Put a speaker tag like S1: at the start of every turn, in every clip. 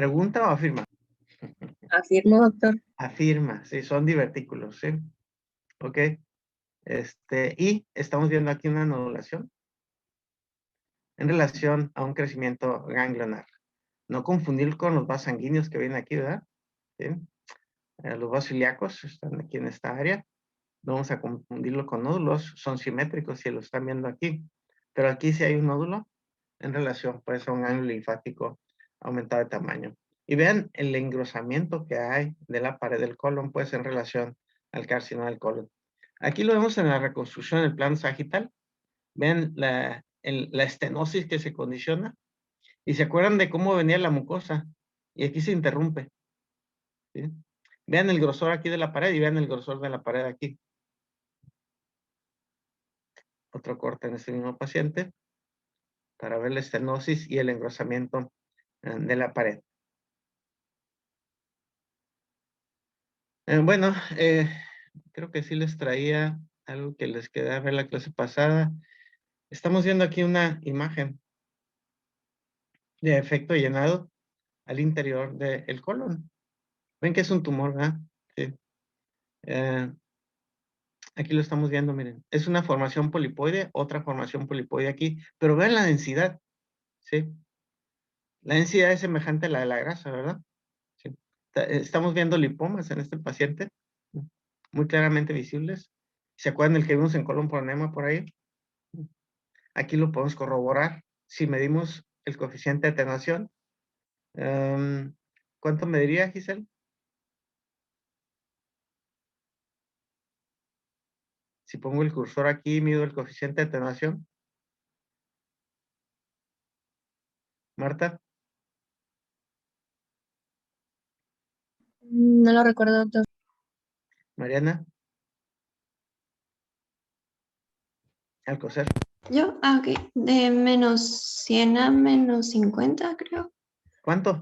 S1: ¿Pregunta o afirma?
S2: Afirmo, doctor.
S1: Afirma, sí, son divertículos, ¿sí? Ok. Y estamos viendo aquí una nodulación en relación a un crecimiento ganglionar. No confundir con los vasos sanguíneos que vienen aquí, ¿verdad? ¿Sí? Los vasos ilíacos están aquí en esta área. No vamos a confundirlo con nódulos, son simétricos si lo están viendo aquí. Pero aquí sí hay un nódulo en relación pues a un ganglio linfático aumentado de tamaño. Y vean el engrosamiento que hay de la pared del colon pues en relación al carcinoma del colon. Aquí lo vemos en la reconstrucción del plano sagital. Vean la estenosis que se condiciona. Y se acuerdan de cómo venía la mucosa. Y aquí se interrumpe. ¿Sí? Vean el grosor aquí de la pared y vean el grosor de la pared aquí. Otro corte en este mismo paciente para ver la estenosis y el engrosamiento de la pared. Bueno, creo que sí les traía algo que les quedé a ver la clase pasada. Estamos viendo aquí una imagen de efecto llenado al interior del colon. Ven que es un tumor, ¿verdad? Sí. Aquí lo estamos viendo, miren. Es una formación polipoide, otra formación polipoide aquí, pero vean la densidad, ¿sí? La densidad es semejante a la de la grasa, ¿verdad? Sí. Estamos viendo lipomas en este paciente, muy claramente visibles. ¿Se acuerdan del que vimos en colon por enema por ahí? Aquí lo podemos corroborar. Si medimos el coeficiente de atenuación, ¿cuánto mediría, Giselle? Si pongo el cursor aquí, mido el coeficiente de atenuación. Marta,
S2: No lo recuerdo, doctor.
S1: Mariana, Alcocer.
S2: ¿Yo? Ah, ok. De -100 a -50, creo.
S1: ¿Cuánto?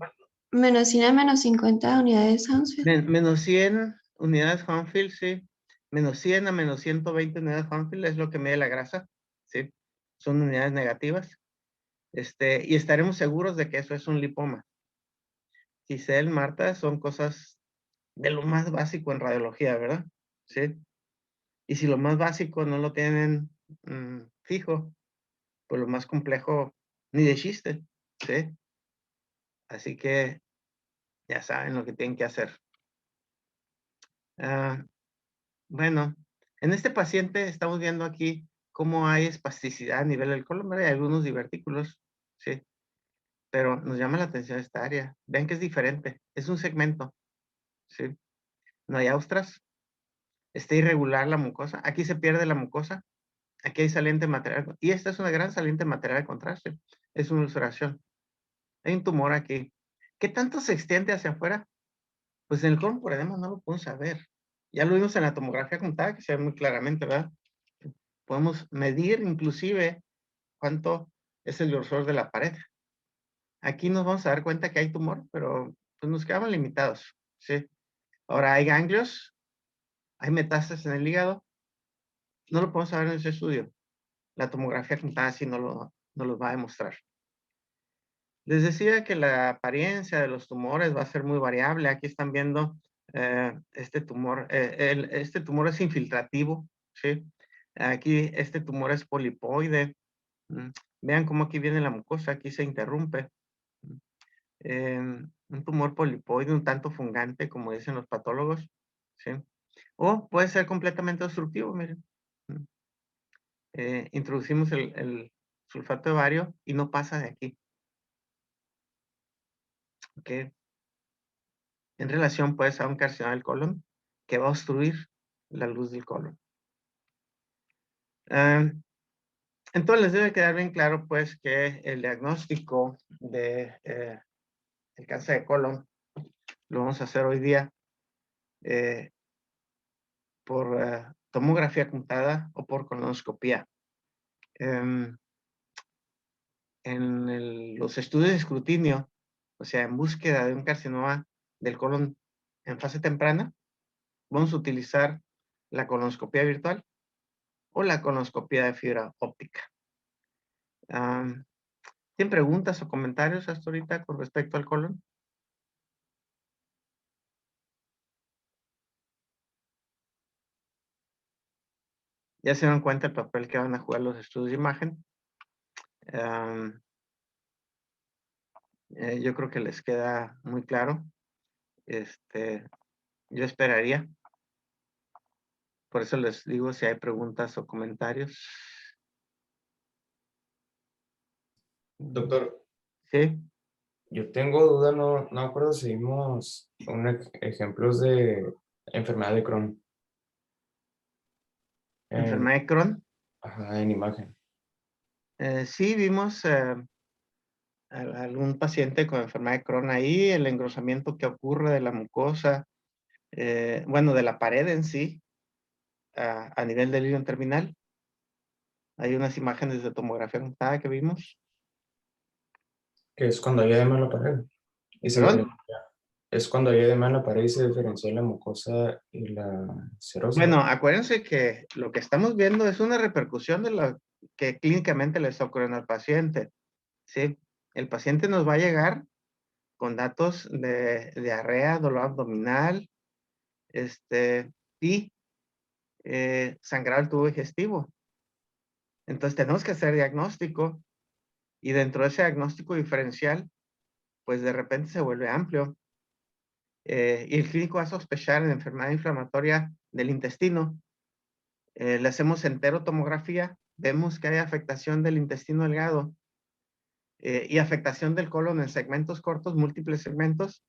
S2: -100 a -50 unidades Hounsfield.
S1: Menos 100 unidades Hounsfield, sí. Menos 100 a menos 120 unidades Hounsfield es lo que mide la grasa, sí. Son unidades negativas. Y estaremos seguros de que eso es un lipoma. Giselle, Marta, son cosas de lo más básico en radiología, ¿verdad? Sí. Y si lo más básico no lo tienen fijo, pues lo más complejo ni de chiste, ¿sí? Así que ya saben lo que tienen que hacer. Bueno, en este paciente estamos viendo aquí cómo hay espasticidad a nivel del colon, ¿verdad? Hay algunos divertículos, sí, pero nos llama la atención esta área. Ven que es diferente, es un segmento, sí. No hay austras, está irregular la mucosa, aquí se pierde la mucosa, aquí hay saliente material, y esta es una gran saliente material de contraste, es una ulceración. Hay un tumor aquí. ¿Qué tanto se extiende hacia afuera? Pues en el colon por edema no lo podemos saber. Ya lo vimos en la tomografía contada, que se ve muy claramente, ¿verdad? Podemos medir inclusive cuánto es el grosor de la pared. Aquí nos vamos a dar cuenta que hay tumor, pero pues nos quedamos limitados, ¿sí? Ahora hay ganglios, hay metástasis en el hígado, no lo podemos saber en ese estudio. La tomografía contada sí no lo va a demostrar. Les decía que la apariencia de los tumores va a ser muy variable. Aquí están viendo este tumor. Este tumor es infiltrativo, ¿sí? Aquí este tumor es polipoide. Mm, Vean cómo aquí viene la mucosa, aquí se interrumpe. Un tumor polipoide un tanto fungante, como dicen los patólogos, ¿sí? O puede ser completamente obstructivo, miren. Mm, Introducimos el sulfato de bario y no pasa de aquí, ¿ok? En relación, pues, a un carcinoma del colon que va a obstruir la luz del colon. Entonces, les debe quedar bien claro, pues, que el diagnóstico de el cáncer de colon lo vamos a hacer hoy día por tomografía puntada o por colonoscopía. Los estudios de escrutinio, o sea, en búsqueda de un carcinoma del colon en fase temprana, vamos a utilizar la colonoscopía virtual o la colonoscopía de fibra óptica. ¿Tienen preguntas o comentarios hasta ahorita con respecto al colon? Ya se dan cuenta el papel que van a jugar los estudios de imagen. Am, yo creo que les queda muy claro. Yo esperaría. Por eso les digo si hay preguntas o comentarios.
S3: Doctor,
S1: Sí,
S3: yo tengo duda, no me acuerdo si vimos ejemplos de enfermedad de Crohn en,
S1: enfermedad de Crohn.
S3: ajá, en imagen.
S1: Sí, vimos algún paciente con enfermedad de Crohn ahí, el engrosamiento que ocurre de la mucosa, bueno, de la pared en sí, a nivel del hilo terminal. Hay unas imágenes de tomografía computada que vimos.
S3: Que es cuando hay edema en la pared. Y se
S1: ¿Perdón?
S3: diferencia. Es cuando hay edema en la pared y se diferencia la mucosa y la serosa.
S1: Bueno, acuérdense que lo que estamos viendo es una repercusión de lo que clínicamente le está ocurriendo al paciente. ¿Sí? El paciente nos va a llegar con datos de diarrea, dolor abdominal, y sangrado del tubo digestivo. Entonces tenemos que hacer diagnóstico y dentro de ese diagnóstico diferencial, pues de repente se vuelve amplio. Y el clínico va a sospechar en enfermedad inflamatoria del intestino. Le hacemos enterotomografía, vemos que hay afectación del intestino delgado y afectación del colon en segmentos cortos, múltiples segmentos.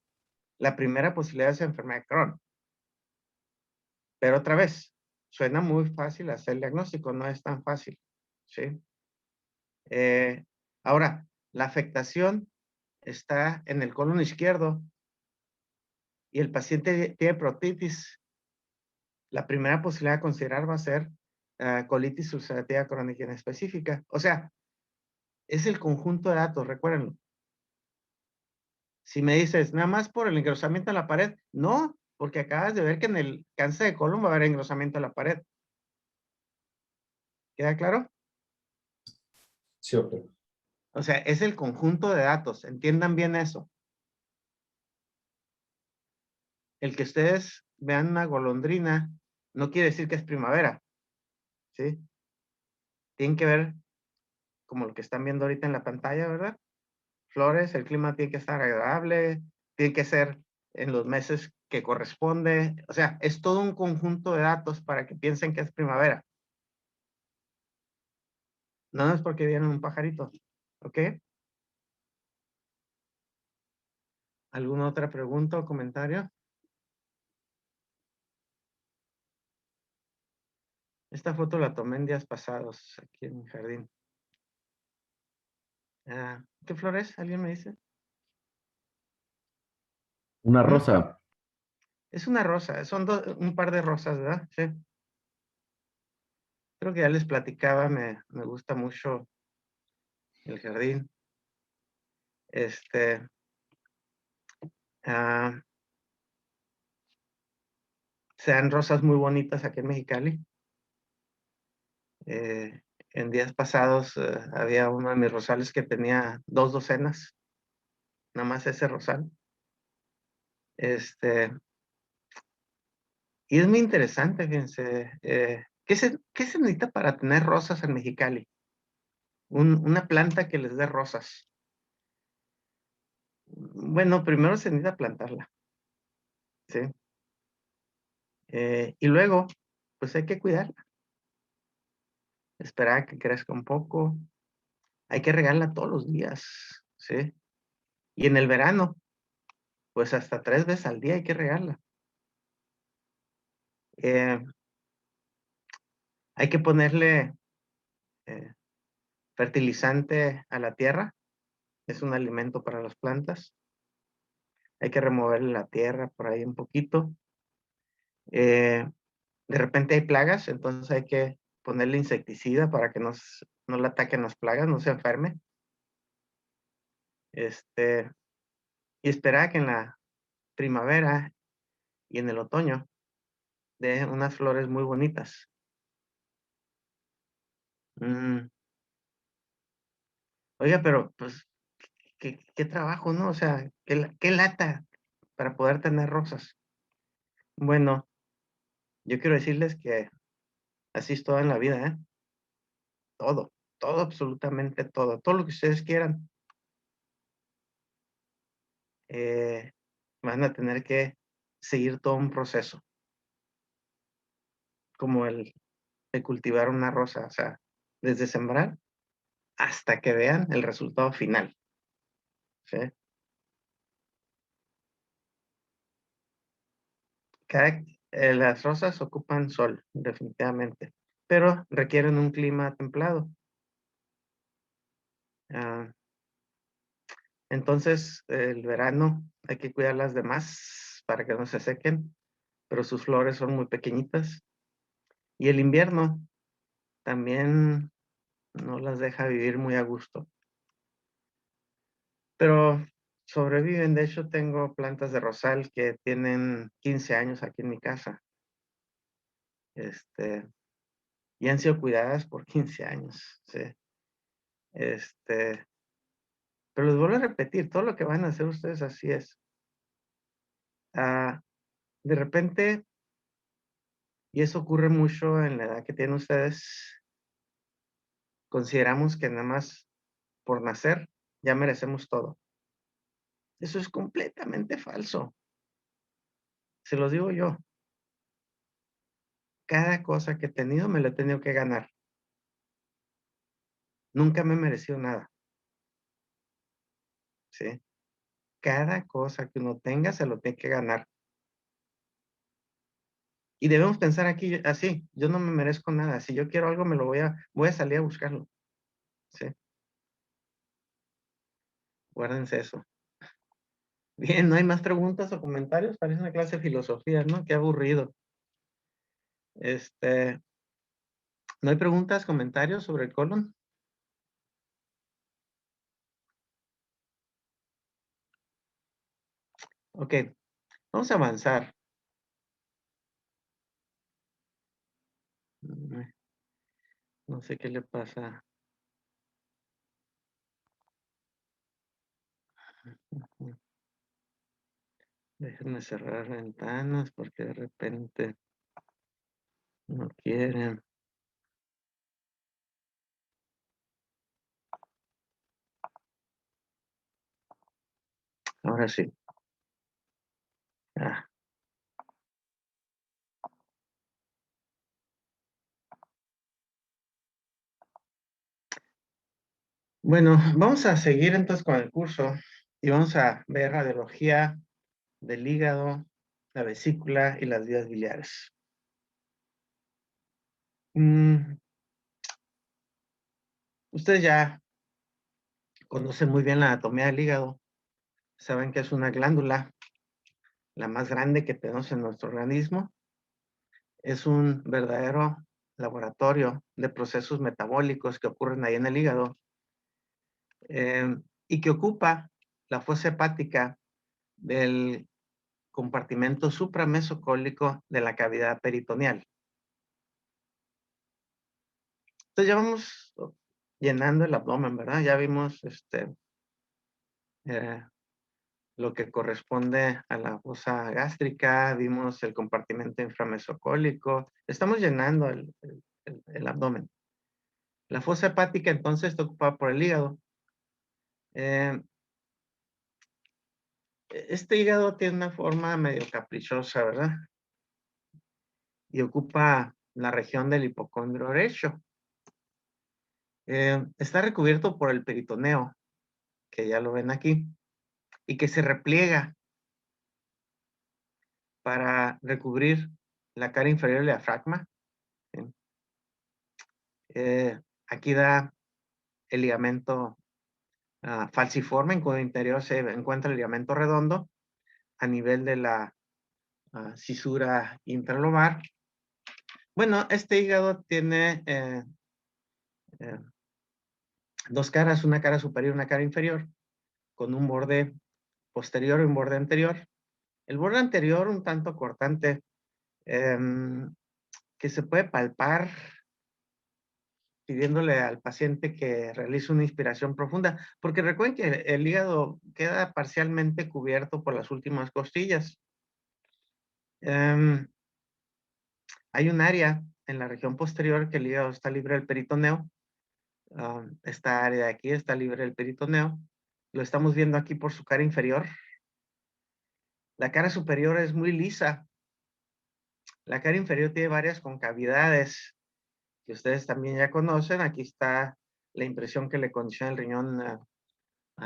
S1: La primera posibilidad es enfermedad de Crohn. Pero otra vez, suena muy fácil hacer el diagnóstico, no es tan fácil. ¿Sí? Ahora, la afectación está en el colon izquierdo y el paciente tiene proctitis. La primera posibilidad a considerar va a ser colitis ulcerativa crónica inespecífica. O sea, es el conjunto de datos, recuérdenlo. Si me dices, nada más por el engrosamiento en la pared, no, porque acabas de ver que en el cáncer de colon va a haber engrosamiento en la pared. ¿Queda claro?
S3: Sí, doctor.
S1: O sea, es el conjunto de datos, entiendan bien eso. El que ustedes vean una golondrina no quiere decir que es primavera, ¿sí? Tienen que ver como lo que están viendo ahorita en la pantalla, ¿verdad? Flores, el clima tiene que estar agradable, tiene que ser en los meses que corresponde. O sea, es todo un conjunto de datos para que piensen que es primavera. No es porque viene un pajarito, ¿ok? ¿Alguna otra pregunta o comentario? Esta foto la tomé en días pasados aquí en mi jardín. ¿Qué flores? ¿Alguien me dice?
S4: Una
S1: ¿Mm?
S4: rosa.
S1: Es una rosa, son un par de rosas, ¿verdad? Sí. Creo que ya les platicaba, me gusta mucho el jardín. Ah, Se dan rosas muy bonitas aquí en Mexicali. En días pasados había uno de mis rosales que tenía 2 docenas, nada más ese rosal. Este, y es muy interesante, fíjense. ¿Qué se necesita para tener rosas en Mexicali? Una planta que les dé rosas. Bueno, primero se necesita plantarla, ¿sí? Y luego, pues hay que cuidarla, esperar a que crezca un poco. Hay que regarla todos los días, ¿sí? Y en el verano, pues hasta 3 veces al día hay que regarla. Eh, Hay que ponerle eh, fertilizante a la tierra, es un alimento para las plantas. Hay que removerle la tierra por ahí un poquito. Eh, de repente hay plagas, entonces hay que ponerle insecticida para que no le ataquen las plagas, no se enferme. Este, y esperar a que en la primavera y en el otoño dé unas flores muy bonitas. Mm, Oiga, pero pues, qué trabajo, ¿no? O sea, qué lata para poder tener rosas. Bueno, yo quiero decirles que Así es todo en la vida, ¿eh? Todo, todo, absolutamente todo lo que ustedes quieran. Van a tener que seguir todo un proceso, como el de cultivar una rosa, o sea, desde sembrar hasta que vean el resultado final, ¿sí? Cada las rosas ocupan sol, definitivamente, pero requieren un clima templado. Ah, entonces, el verano hay que cuidarlas de más para que no se sequen, pero sus flores son muy pequeñitas. Y el invierno también no las deja vivir muy a gusto, pero sobreviven. De hecho, tengo plantas de rosal que tienen 15 años aquí en mi casa, este, y han sido cuidadas por 15 años, sí. Este, pero les vuelvo a repetir, todo lo que van a hacer ustedes así es. Ah, de repente, y eso ocurre mucho en la edad que tienen ustedes, consideramos que nada más por nacer ya merecemos todo. Eso es completamente falso. Se los digo yo. Cada cosa que he tenido me la he tenido que ganar. Nunca me he merecido nada, ¿sí? Cada cosa que uno tenga se lo tiene que ganar. Y debemos pensar aquí así, yo no me merezco nada. Si yo quiero algo, me lo voy a salir a buscarlo, ¿sí? Guárdense eso. Bien, ¿no hay más preguntas o comentarios? Parece una clase de filosofía, ¿no? Qué aburrido. Este, ¿No hay preguntas, comentarios sobre el colon? Ok, vamos a avanzar. No sé qué le pasa. Déjenme cerrar ventanas porque de repente no quieren. Ahora sí. Ah. Bueno, vamos a seguir entonces con el curso y vamos a ver radiología del hígado, la vesícula y las vías biliares. Ustedes ya conocen muy bien la anatomía del hígado. Saben que es una glándula, la más grande que tenemos en nuestro organismo. Es un verdadero laboratorio de procesos metabólicos que ocurren ahí en el hígado, y que ocupa la fosa hepática del compartimento supramesocólico de la cavidad peritoneal. Entonces ya vamos llenando el abdomen, ¿verdad? Ya vimos eh, lo que corresponde a la fosa gástrica, vimos el compartimento inframesocólico, estamos llenando el abdomen. La fosa hepática entonces está ocupada por el hígado. Este hígado tiene una forma medio caprichosa, ¿verdad? Y ocupa la región del hipocondrio derecho. Está recubierto por el peritoneo, que ya lo ven aquí, y que se repliega para recubrir la cara inferior del diafragma. ¿Sí? Aquí da el ligamento falciforme, en cuyo interior se encuentra el ligamento redondo a nivel de la cisura intralobar. Bueno, este hígado tiene dos caras, una cara superior y una cara inferior, con un borde posterior y un borde anterior. El borde anterior un tanto cortante, que se puede palpar pidiéndole al paciente que realice una inspiración profunda, porque recuerden que el hígado queda parcialmente cubierto por las últimas costillas. Hay un área en la región posterior, que el hígado está libre del peritoneo. Esta área de aquí está libre del peritoneo. Lo estamos viendo aquí por su cara inferior. La cara superior es muy lisa. La cara inferior tiene varias concavidades que ustedes también ya conocen. Aquí está la impresión que le condiciona el riñón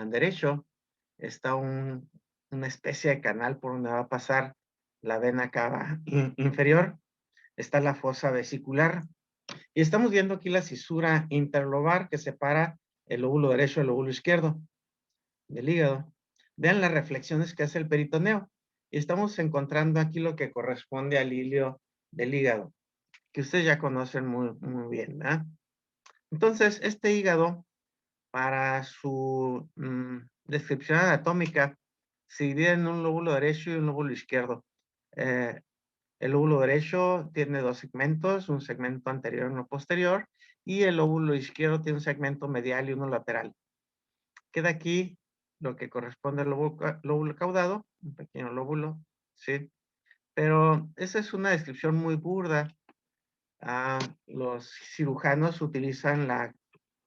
S1: derecho. Está una especie de canal por donde va a pasar la vena cava inferior. Está la fosa vesicular. Y estamos viendo aquí la cisura interlobar que separa el lóbulo derecho del lóbulo izquierdo del hígado. Vean las reflexiones que hace el peritoneo. Y estamos encontrando aquí lo que corresponde al hilio del hígado, que ustedes ya conocen muy, muy bien, ¿verdad? Entonces, este hígado, para su descripción anatómica, se divide en un lóbulo derecho y un lóbulo izquierdo. El lóbulo derecho tiene dos segmentos, un segmento anterior y uno posterior, y el lóbulo izquierdo tiene un segmento medial y uno lateral. Queda aquí lo que corresponde al lóbulo caudado, un pequeño lóbulo, ¿sí? Pero esa es una descripción muy burda. Los cirujanos utilizan la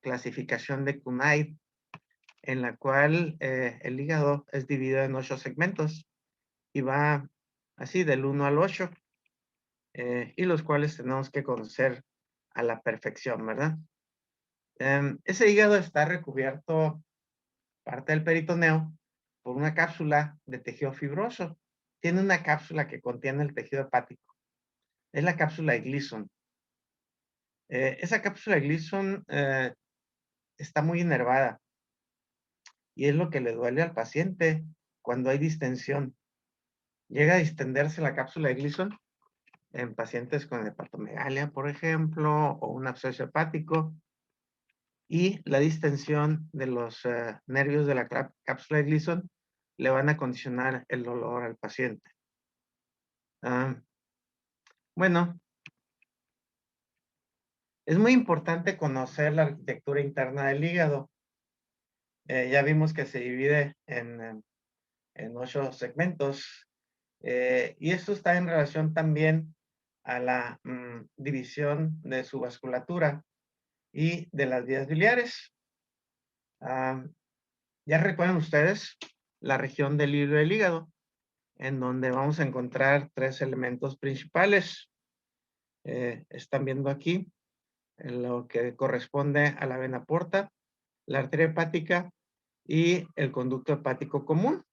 S1: clasificación de Knight, en la cual el hígado es dividido en 8 segmentos y va así del 1 al 8, y los cuales tenemos que conocer a la perfección, ¿verdad? Ese hígado está recubierto, parte del peritoneo, por una cápsula de tejido fibroso. Tiene una cápsula que contiene el tejido hepático. Es la cápsula de Gleason. Esa cápsula de Gleason está muy inervada y es lo que le duele al paciente cuando hay distensión. Llega a distenderse la cápsula de Gleason en pacientes con hepatomegalia, por ejemplo, o un absceso hepático, y la distensión de los nervios de la cápsula de Gleason le van a condicionar el dolor al paciente. Bueno, es muy importante conocer la arquitectura interna del hígado. Ya vimos que se divide en 8 segmentos, y esto está en relación también a la división de su vasculatura y de las vías biliares. Ya recuerdan ustedes la región del hilo del hígado, en donde vamos a encontrar 3 elementos principales. Están viendo aquí en lo que corresponde a la vena porta, la arteria hepática y el conducto hepático común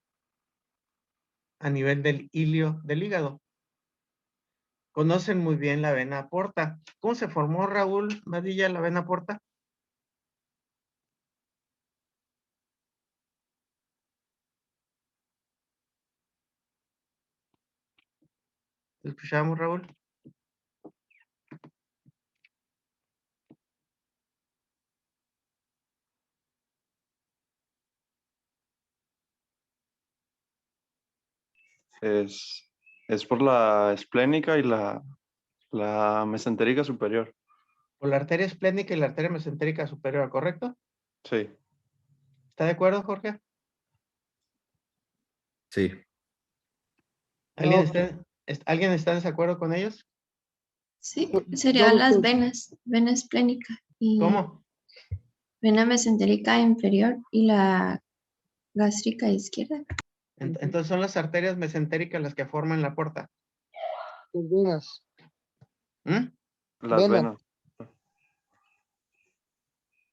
S1: a nivel del hilio del hígado. Conocen muy bien la vena porta. ¿Cómo se formó, Raúl Madilla, la vena porta? ¿Te escuchamos, Raúl?
S4: Es por la esplénica y la mesentérica superior.
S1: Por la arteria esplénica y la arteria mesentérica superior, ¿correcto?
S4: Sí.
S1: ¿Está de acuerdo, Jorge?
S5: Sí.
S1: ¿Alguien está en desacuerdo con ellos?
S2: Sí, serían las venas, vena esplénica y
S1: ¿Cómo?
S2: vena mesentérica inferior y la gástrica izquierda.
S1: Entonces son las arterias mesentéricas las que forman la porta.
S6: Tus venas.
S1: ¿Mm?
S4: Las
S6: Vena.
S4: venas.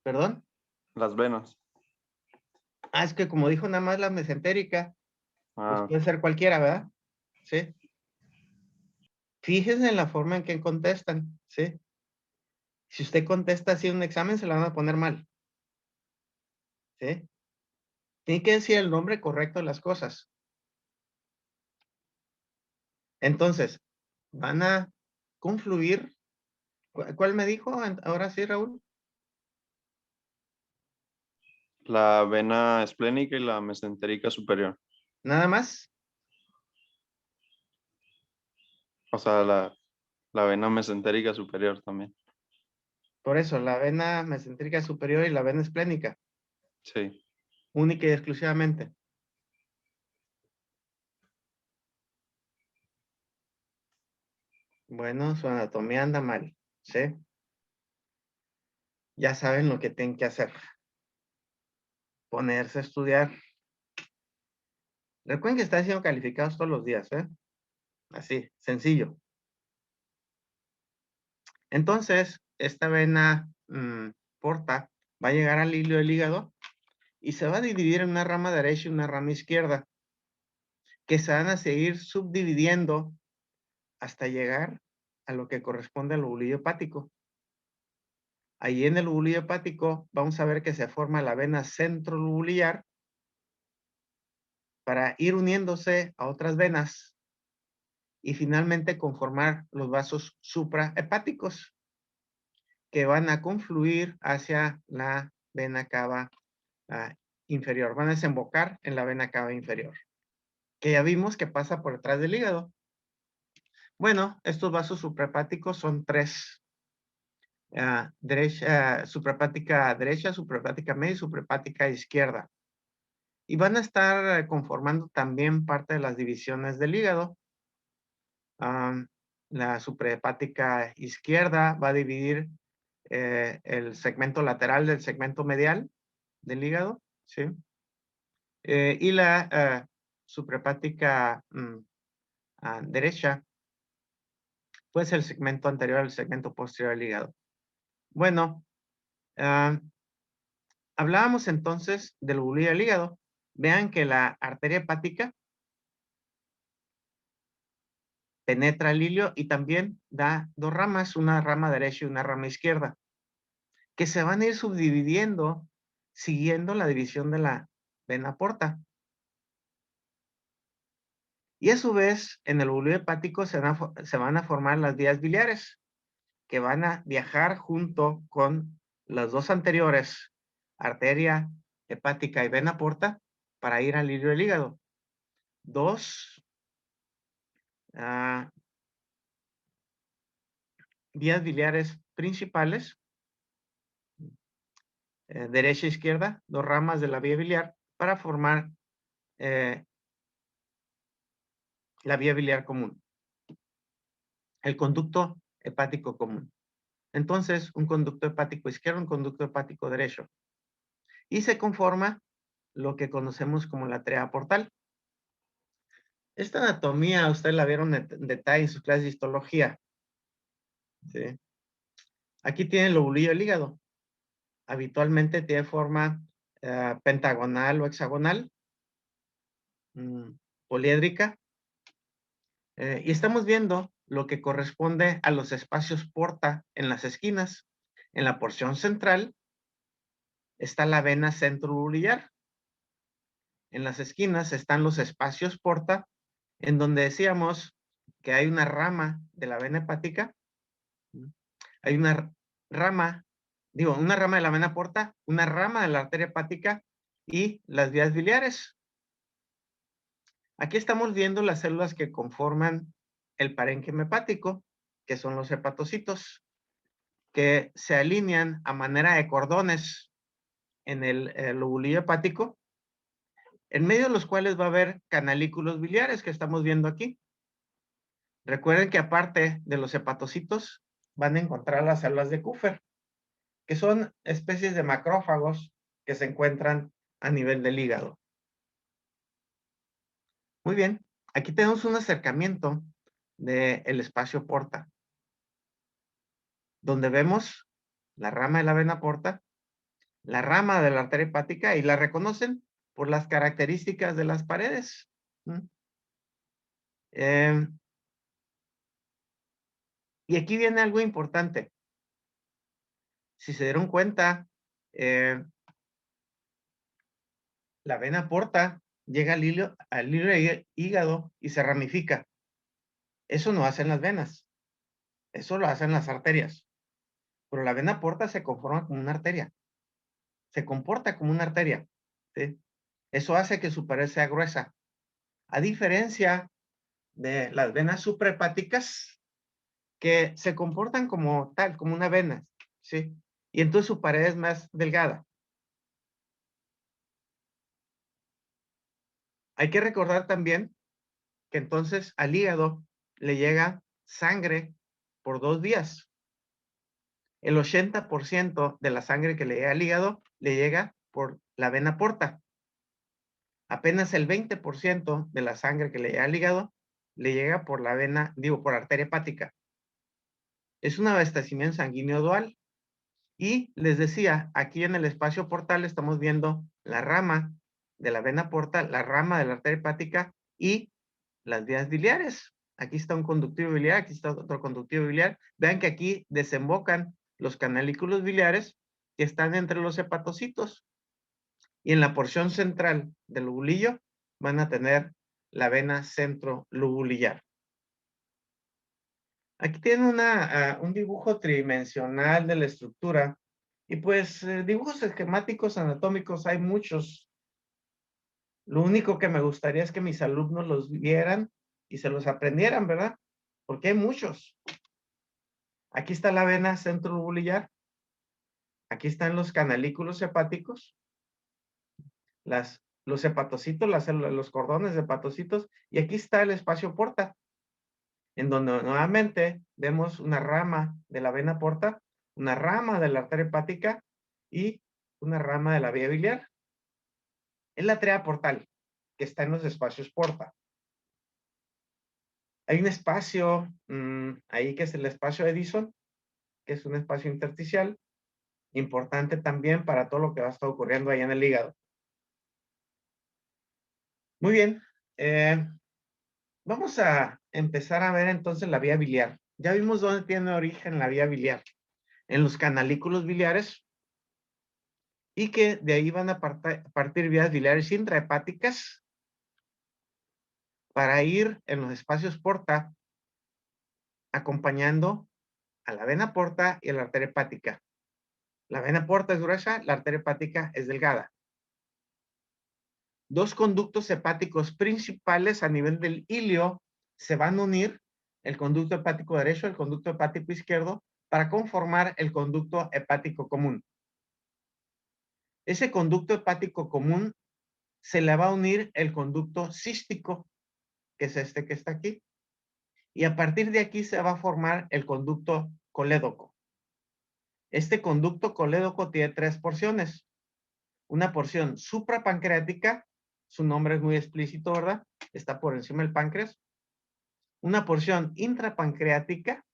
S1: ¿Perdón?
S4: Las venas.
S1: Es que como dijo nada más la mesentérica, pues
S4: Ah,
S1: puede ser cualquiera, ¿verdad? Sí. Fíjense en la forma en que contestan, ¿sí? Si usted contesta así en un examen, se la van a poner mal. ¿Sí? Tiene que decir el nombre correcto de las cosas. Entonces, van a confluir. ¿Cuál me dijo? Ahora sí, Raúl.
S4: la vena esplénica y la mesentérica superior.
S1: Nada más.
S4: O sea, la vena mesentérica superior también.
S1: Por eso, la vena mesentérica superior y la vena esplénica.
S4: Sí.
S1: Única y exclusivamente. Bueno, su anatomía anda mal. ¿sí? Ya saben lo que tienen que hacer. Ponerse a estudiar. Recuerden que están siendo calificados todos los días, ¿eh? Así, sencillo. Entonces, esta vena porta va a llegar al hilo del hígado y se va a dividir en una rama derecha y una rama izquierda, que se van a seguir subdividiendo hasta llegar a lo que corresponde al lobulillo hepático. Ahí en el lobulillo hepático vamos a ver que se forma la vena centrolobulillar para ir uniéndose a otras venas y finalmente conformar los vasos suprahepáticos que van a confluir hacia la vena cava inferior. Van a desembocar en la vena cava inferior, que ya vimos que pasa por detrás del hígado. Bueno, estos vasos suprahepáticos son tres. Suprahepática derecha, suprahepática media y suprahepática izquierda. Y van a estar conformando también parte de las divisiones del hígado. La suprahepática izquierda va a dividir el segmento lateral del segmento medial del hígado, ¿sí? Y la suprahepática derecha, pues el segmento anterior al segmento posterior del hígado. Bueno, hablábamos entonces del lobulillo del hígado. Vean que la arteria hepática penetra el hilo y también da dos ramas, una rama derecha y una rama izquierda, que se van a ir subdividiendo siguiendo la división de la vena porta. Y a su vez, en el lobulillo hepático se van a formar las vías biliares, que van a viajar junto con las dos anteriores, arteria hepática y vena porta, para ir al hilo del hígado. Dos vías biliares principales, derecha e izquierda, dos ramas de la vía biliar, para formar la vía biliar común, el conducto hepático común. Entonces, un conducto hepático izquierdo, un conducto hepático derecho. Y se conforma lo que conocemos como la tríada portal. Esta anatomía ustedes la vieron en detalle en sus clases de histología. ¿Sí? Aquí tiene el lobulillo del hígado. Habitualmente tiene forma pentagonal o hexagonal, poliédrica. Y estamos viendo lo que corresponde a los espacios porta en las esquinas. En la porción central está la vena centrolobulillar. En las esquinas están los espacios porta, en donde decíamos que hay una rama de la vena hepática. Hay una rama de la vena porta, una rama de la arteria hepática y las vías biliares. Aquí estamos viendo las células que conforman el parénquima hepático, que son los hepatocitos, que se alinean a manera de cordones en el lobulillo hepático, en medio de los cuales va a haber canalículos biliares que estamos viendo aquí. Recuerden que aparte de los hepatocitos, van a encontrar las células de Kupffer, que son especies de macrófagos que se encuentran a nivel del hígado. Muy bien, aquí tenemos un acercamiento del espacio porta, donde vemos la rama de la vena porta, la rama de la arteria hepática, y la reconocen por las características de las paredes. Y aquí viene algo importante. Si se dieron cuenta, la vena porta llega al hilo del hígado y se ramifica. Eso no hacen las venas. Eso lo hacen las arterias. Pero la vena porta se conforma como una arteria. Se comporta como una arteria. ¿Sí? Eso hace que su pared sea gruesa. A diferencia de las venas suprahepáticas, que se comportan como tal, como una vena. ¿Sí? Y entonces su pared es más delgada. Hay que recordar también que entonces al hígado le llega sangre por dos vías. El 80% de la sangre que le llega al hígado le llega por la vena porta. Apenas el 20% de la sangre que le llega al hígado le llega por la vena, por arteria hepática. Es un abastecimiento sanguíneo dual. Y les decía, aquí en el espacio portal estamos viendo la rama de la vena porta, la rama de la arteria hepática y las vías biliares. Aquí está un conductivo biliar, aquí está otro conductivo biliar. Vean que aquí desembocan los canalículos biliares que están entre los hepatocitos. Y en la porción central del lobulillo van a tener la vena centrolobulillar. Aquí tienen un dibujo tridimensional de la estructura. Y pues dibujos esquemáticos anatómicos hay muchos. Lo único que me gustaría es que mis alumnos los vieran y se los aprendieran, ¿verdad? Porque hay muchos. Aquí está la vena centrolobulillar. Aquí están los canalículos hepáticos. Los hepatocitos, los cordones de hepatocitos. Y aquí está el espacio porta, en donde nuevamente vemos una rama de la vena porta, una rama de la arteria hepática y una rama de la vía biliar. Es la tríada portal que está en los espacios porta. Hay un espacio ahí que es el espacio Edison, que es un espacio intersticial, importante también para todo lo que va a estar ocurriendo ahí en el hígado. Muy bien. Vamos a empezar a ver entonces la vía biliar. Ya vimos dónde tiene origen la vía biliar. En los canalículos biliares. Y que de ahí van a partir vías biliares intrahepáticas para ir en los espacios porta acompañando a la vena porta y a la arteria hepática. La vena porta es gruesa, la arteria hepática es delgada. Dos conductos hepáticos principales a nivel del ilio se van a unir, el conducto hepático derecho y el conducto hepático izquierdo, para conformar el conducto hepático común. Ese conducto hepático común se le va a unir el conducto cístico, que es este que está aquí. Y a partir de aquí se va a formar el conducto colédoco. Este conducto colédoco tiene tres porciones. Una porción suprapancreática, su nombre es muy explícito, ¿verdad? Está por encima del páncreas. Una porción intrapancreática,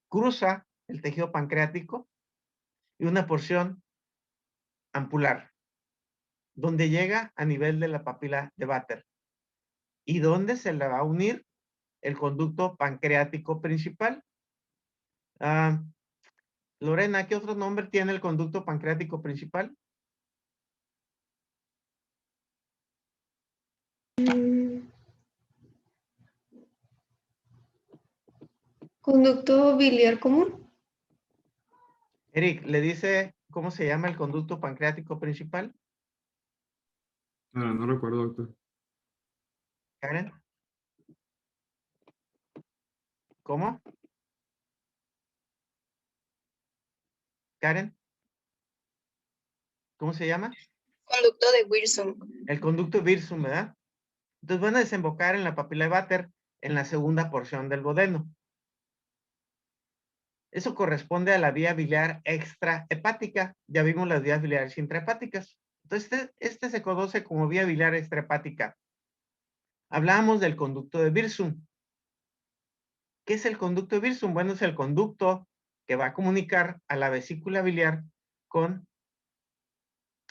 S1: cruza el tejido pancreático. Y una porción ampular, donde llega a nivel de la papila de Vater. Y donde se le va a unir el conducto pancreático principal. Lorena, ¿qué otro nombre tiene el conducto pancreático principal?
S2: Conducto biliar común.
S1: Eric, ¿le dice cómo se llama el conducto pancreático principal?
S5: No recuerdo, doctor.
S1: Karen. ¿Cómo? Karen. ¿Cómo se llama?
S2: Conducto de Wilson.
S1: El conducto Wirsum, ¿verdad? Entonces van a desembocar en la papila de Vater en la segunda porción del duodeno. Eso corresponde a la vía biliar extrahepática. Ya vimos las vías biliares intrahepáticas. Entonces, este se conoce como vía biliar extrahepática. Hablábamos del conducto de Wirsum. ¿Qué es el conducto de Wirsum? Bueno, es el conducto que va a comunicar a la vesícula biliar con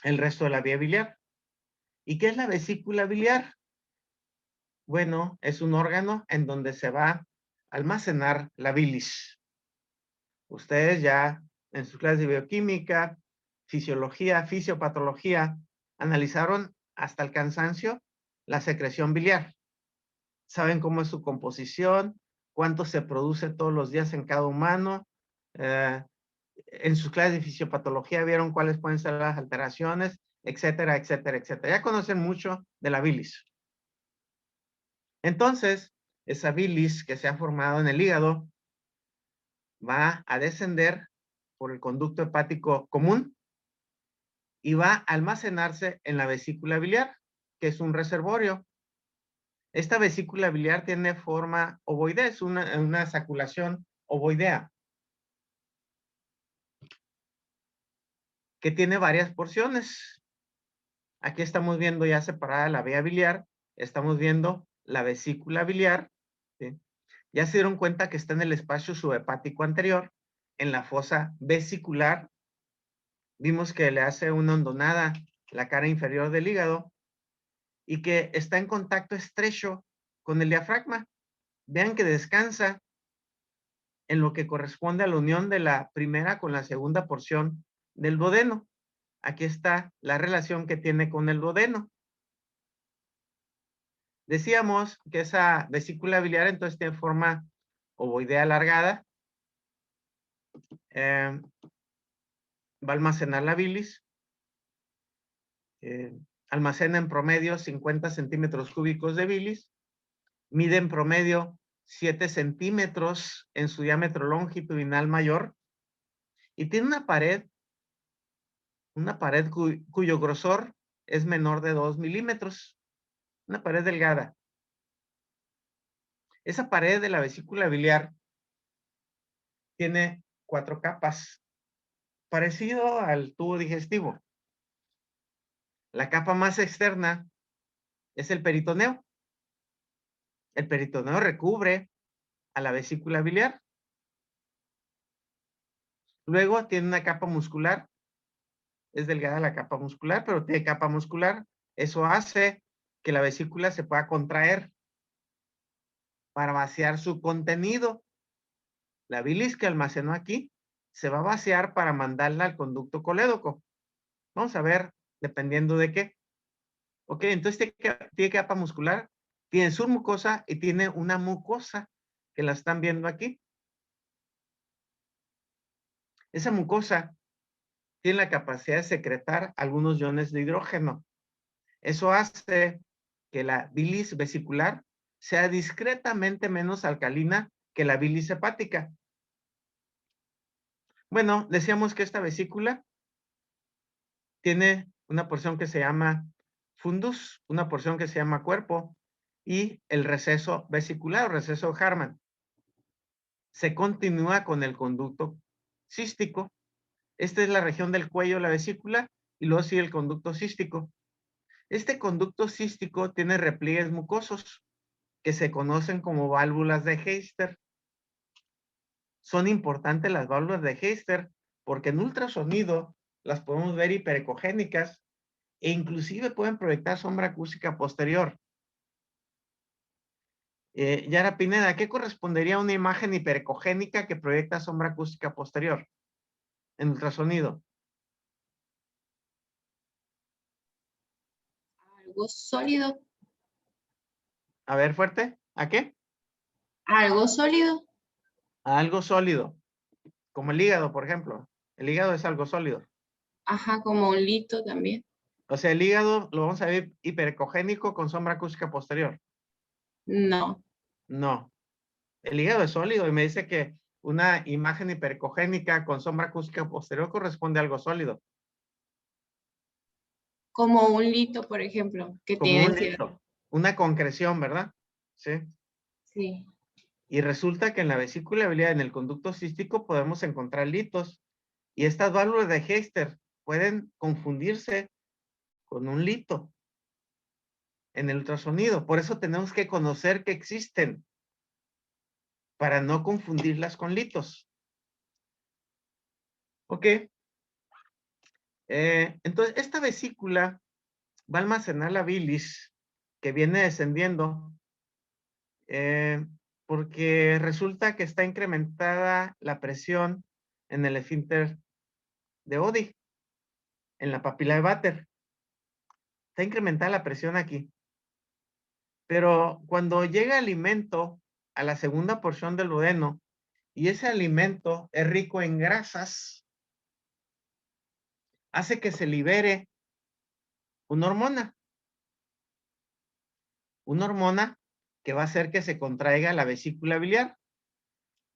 S1: el resto de la vía biliar. ¿Y qué es la vesícula biliar? Bueno, es un órgano en donde se va a almacenar la bilis. Ustedes ya en sus clases de bioquímica, fisiología, fisiopatología, analizaron hasta el cansancio la secreción biliar. Saben cómo es su composición, cuánto se produce todos los días en cada humano. En sus clases de fisiopatología vieron cuáles pueden ser las alteraciones, etcétera, etcétera, etcétera. Ya conocen mucho de la bilis. Entonces, esa bilis que se ha formado en el hígado va a descender por el conducto hepático común y va a almacenarse en la vesícula biliar, que es un reservorio. Esta vesícula biliar tiene forma ovoidea, es una saculación ovoidea. que tiene varias porciones. Aquí estamos viendo ya separada la vía biliar, estamos viendo la vesícula biliar, ¿sí? Ya se dieron cuenta que está en el espacio subhepático anterior, en la fosa vesicular. Vimos que le hace una hondonada la cara inferior del hígado y que está en contacto estrecho con el diafragma. Vean que descansa en lo que corresponde a la unión de la primera con la segunda porción del duodeno. Aquí está la relación que tiene con el duodeno. Decíamos que esa vesícula biliar entonces tiene forma ovoidea alargada. Va a almacenar la bilis. Almacena en promedio 50 centímetros cúbicos de bilis. Mide en promedio 7 centímetros en su diámetro longitudinal mayor. Y tiene una pared cuyo grosor es menor de 2 milímetros. Una pared delgada. Esa pared de la vesícula biliar tiene 4 capas, parecido al tubo digestivo. La capa más externa es el peritoneo. El peritoneo recubre a la vesícula biliar. Luego tiene una capa muscular. Es delgada la capa muscular, pero tiene capa muscular. Eso hace que la vesícula se pueda contraer para vaciar su contenido. La bilis que almacenó aquí se va a vaciar para mandarla al conducto colédoco. Vamos a ver, dependiendo de qué. Ok, entonces tiene capa muscular, tiene submucosa y tiene una mucosa que la están viendo aquí. Esa mucosa tiene la capacidad de secretar algunos iones de hidrógeno. Eso hace que la bilis vesicular sea discretamente menos alcalina que la bilis hepática. Bueno, decíamos que esta vesícula tiene una porción que se llama fundus, una porción que se llama cuerpo y el receso vesicular o receso Harman. Se continúa con el conducto cístico. Esta es la región del cuello de la vesícula y luego sigue el conducto cístico. Este conducto cístico tiene repliegues mucosos que se conocen como válvulas de Heister. Son importantes las válvulas de Heister porque en ultrasonido las podemos ver hiperecogénicas e inclusive pueden proyectar sombra acústica posterior. Yara Pineda, ¿qué correspondería a una imagen hiperecogénica que proyecta sombra acústica posterior en ultrasonido?
S2: Algo sólido.
S1: A ver, fuerte. ¿A qué?
S2: Algo sólido.
S1: A algo sólido. Como el hígado, por ejemplo. El hígado es algo sólido.
S2: Ajá, como un lito también.
S1: O sea, el hígado lo vamos a ver hiperecogénico con sombra acústica posterior.
S2: No.
S1: No. El hígado es sólido y me dice que una imagen hiperecogénica con sombra acústica posterior corresponde a algo sólido.
S2: Como un lito, por ejemplo, que
S1: Como
S2: tiene
S1: un lito. Una concreción, ¿verdad? Sí.
S2: Sí.
S1: Y resulta que en la vesícula biliar, en el conducto cístico, podemos encontrar litos. Y estas válvulas de Heister pueden confundirse con un lito en el ultrasonido. Por eso tenemos que conocer que existen para no confundirlas con litos. Ok. Entonces, esta vesícula va a almacenar la bilis que viene descendiendo porque resulta que está incrementada la presión en el esfínter de Oddi, en la papila de Vater. Está incrementada la presión aquí. Pero cuando llega alimento a la segunda porción del duodeno y ese alimento es rico en grasas, hace que se libere una hormona. Una hormona que va a hacer que se contraiga la vesícula biliar.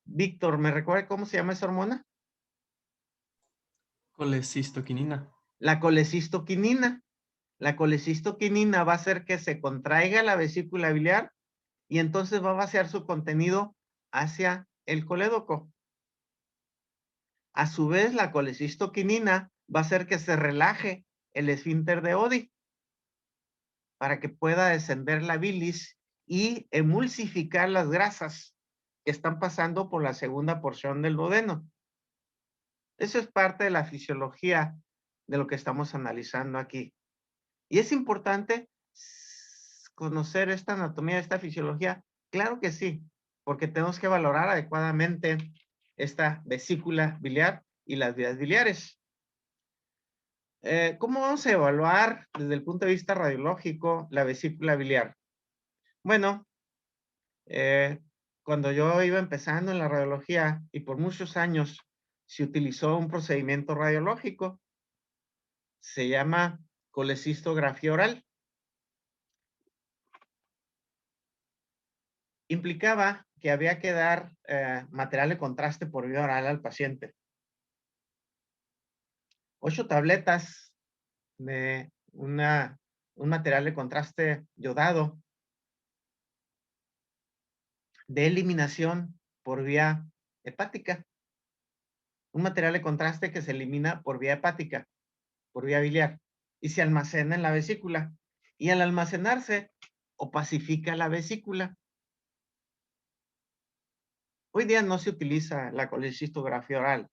S1: Víctor, ¿me recuerda cómo se llama esa hormona?
S5: Colecistoquinina.
S1: La colecistoquinina. La colecistoquinina va a hacer que se contraiga la vesícula biliar y entonces va a vaciar su contenido hacia el colédoco. A su vez, la colecistoquinina va a hacer que se relaje el esfínter de Oddi para que pueda descender la bilis y emulsificar las grasas que están pasando por la segunda porción del duodeno. Eso es parte de la fisiología de lo que estamos analizando aquí. Y es importante conocer esta anatomía, esta fisiología. Claro que sí, porque tenemos que valorar adecuadamente esta vesícula biliar y las vías biliares. ¿Cómo vamos a evaluar desde el punto de vista radiológico la vesícula biliar? Bueno, cuando yo iba empezando en la radiología y por muchos años se utilizó un procedimiento radiológico, se llama colecistografía oral. Implicaba que había que dar material de contraste por vía oral al paciente. 8 tabletas de un material de contraste yodado de eliminación por vía hepática. Un material de contraste que se elimina por vía hepática, por vía biliar, y se almacena en la vesícula. Y al almacenarse, opacifica la vesícula. Hoy día no se utiliza la colecistografía oral.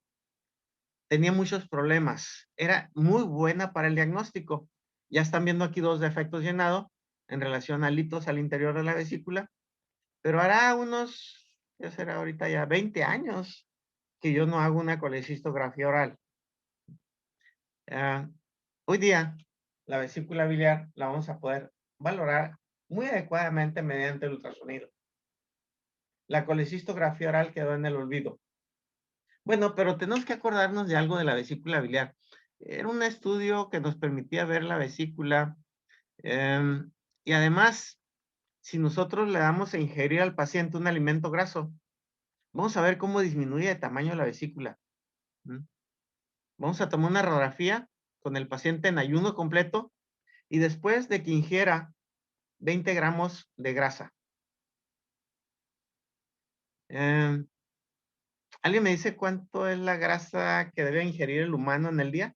S1: Tenía muchos problemas. Era muy buena para el diagnóstico. Ya están viendo aquí 2 defectos llenados en relación a litos al interior de la vesícula. Pero hará unos, ya será ahorita ya 20 años que yo no hago una colecistografía oral. Hoy día, la vesícula biliar la vamos a poder valorar muy adecuadamente mediante el ultrasonido. La colecistografía oral quedó en el olvido. Bueno, pero tenemos que acordarnos de algo de la vesícula biliar. Era un estudio que nos permitía ver la vesícula y además, si nosotros le damos a ingerir al paciente un alimento graso, vamos a ver cómo disminuye de tamaño la vesícula. Vamos a tomar una radiografía con el paciente en ayuno completo y después de que ingiera 20 gramos de grasa. ¿Alguien me dice cuánto es la grasa que debe ingerir el humano en el día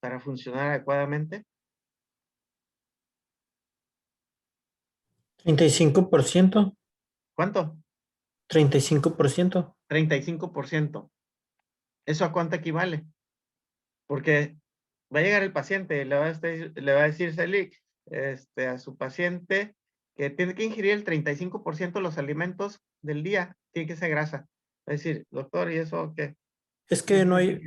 S1: para funcionar adecuadamente?
S5: 35%.
S1: ¿Cuánto?
S5: 35%.
S1: 35%. ¿Eso a cuánto equivale? Porque va a llegar el paciente, le va a decir Celic, a su paciente que tiene que ingerir el 35% de los alimentos del día, tiene que ser grasa. Va a decir, doctor, ¿y eso qué?
S5: Es que no hay,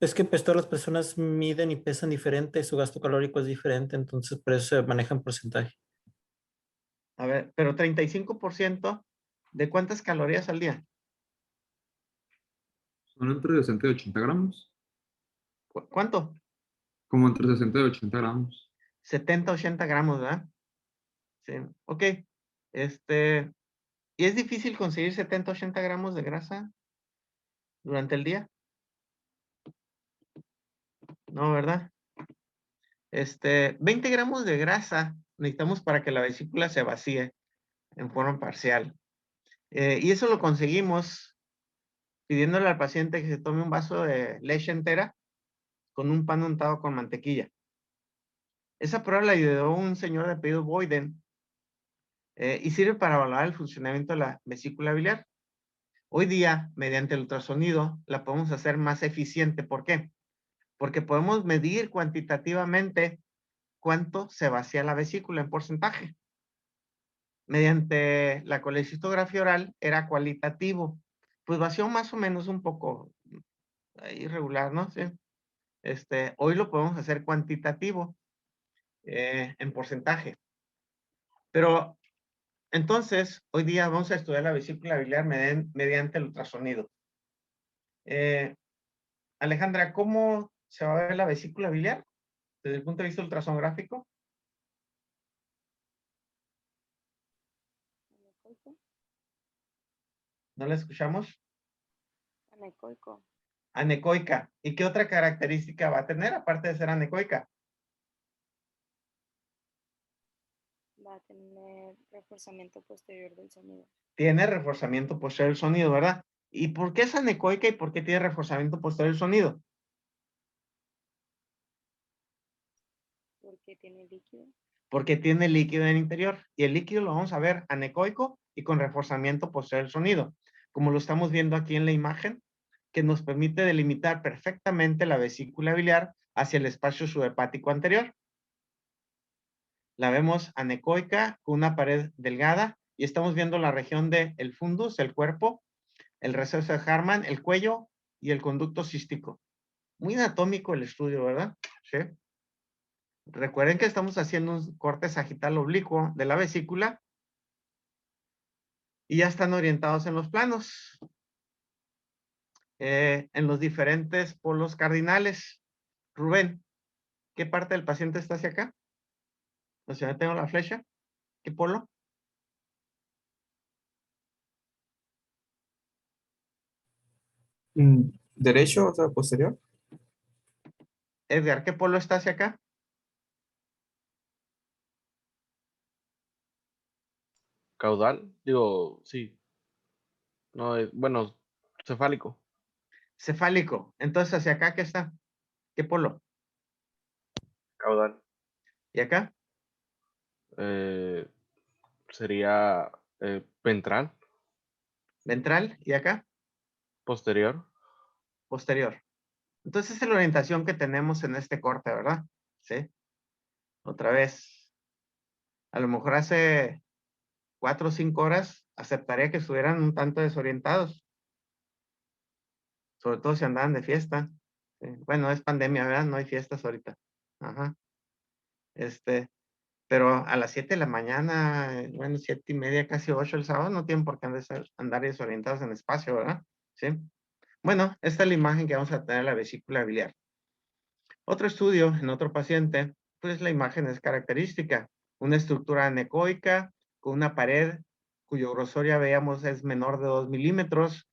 S5: es que pues todas las personas miden y pesan diferente, su gasto calórico es diferente, entonces por eso se maneja en porcentaje.
S1: A ver, pero 35% ¿de cuántas calorías al día?
S7: Son entre 60 y 80 gramos.
S1: ¿Cuánto?
S7: Como entre 60 y 80 gramos.
S1: 70, 80 gramos, ¿verdad? Sí, ok. ¿Y es difícil conseguir 70, 80 gramos de grasa durante el día? No, ¿verdad? 20 gramos de grasa necesitamos para que la vesícula se vacíe en forma parcial. Y eso lo conseguimos pidiéndole al paciente que se tome un vaso de leche entera con un pan untado con mantequilla. Esa prueba la ideó un señor de apellido Boyden y sirve para evaluar el funcionamiento de la vesícula biliar. Hoy día, mediante el ultrasonido, la podemos hacer más eficiente. ¿Por qué? Porque podemos medir cuantitativamente cuánto se vacía la vesícula en porcentaje. Mediante la colecistografía oral era cualitativo. Pues vació más o menos un poco irregular, ¿no? Sí. Hoy lo podemos hacer cuantitativo en porcentaje. Pero entonces, hoy día vamos a estudiar la vesícula biliar mediante el ultrasonido. Alejandra, ¿cómo se va a ver la vesícula biliar desde el punto de vista ultrasonográfico? ¿No la escuchamos?
S8: Anecoico.
S1: Anecoica. ¿Y qué otra característica va a tener aparte de ser anecoica?
S8: Va a tener reforzamiento posterior del sonido.
S1: Tiene reforzamiento posterior del sonido, ¿verdad? ¿Y por qué es anecoica y por qué tiene reforzamiento posterior del sonido?
S8: Porque tiene líquido.
S1: Porque tiene líquido en el interior. Y el líquido lo vamos a ver anecoico y con reforzamiento posterior del sonido. Como lo estamos viendo aquí en la imagen, que nos permite delimitar perfectamente la vesícula biliar hacia el espacio subhepático anterior. La vemos anecoica con una pared delgada y estamos viendo la región del fundus, el cuerpo, el receso de Hartmann, el cuello y el conducto cístico. Muy anatómico el estudio, ¿verdad? Sí. Recuerden que estamos haciendo un corte sagital oblicuo de la vesícula y ya están orientados en los planos, en los diferentes polos cardinales. Rubén, ¿qué parte del paciente está hacia acá? O sea, tengo la flecha. ¿Qué polo?
S3: Derecho, o sea, posterior.
S1: Edgar, ¿qué polo está hacia acá?
S9: Caudal, digo, sí. No, bueno, cefálico.
S1: Cefálico. Entonces, ¿hacia acá qué está? ¿Qué polo?
S9: Caudal.
S1: ¿Y acá?
S9: Sería ventral,
S1: Ventral. ¿Y acá?
S9: posterior.
S1: Posterior. Entonces, esa es la orientación que tenemos en este corte, ¿verdad? Sí. Otra vez. A lo mejor hace 4 o 5 horas aceptaría que estuvieran un tanto desorientados. Sobre todo si andaban de fiesta. Sí. Bueno, es pandemia, ¿verdad? No hay fiestas ahorita. Ajá. Pero a las 7 de la mañana, bueno, 7:30, casi 8 el sábado, no tienen por qué andar desorientados en espacio, ¿verdad? Sí. Bueno, esta es la imagen que vamos a tener de la vesícula biliar. Otro estudio en otro paciente, pues la imagen es característica. Una estructura anecoica con una pared cuyo grosor ya veíamos es menor de 2 milímetros.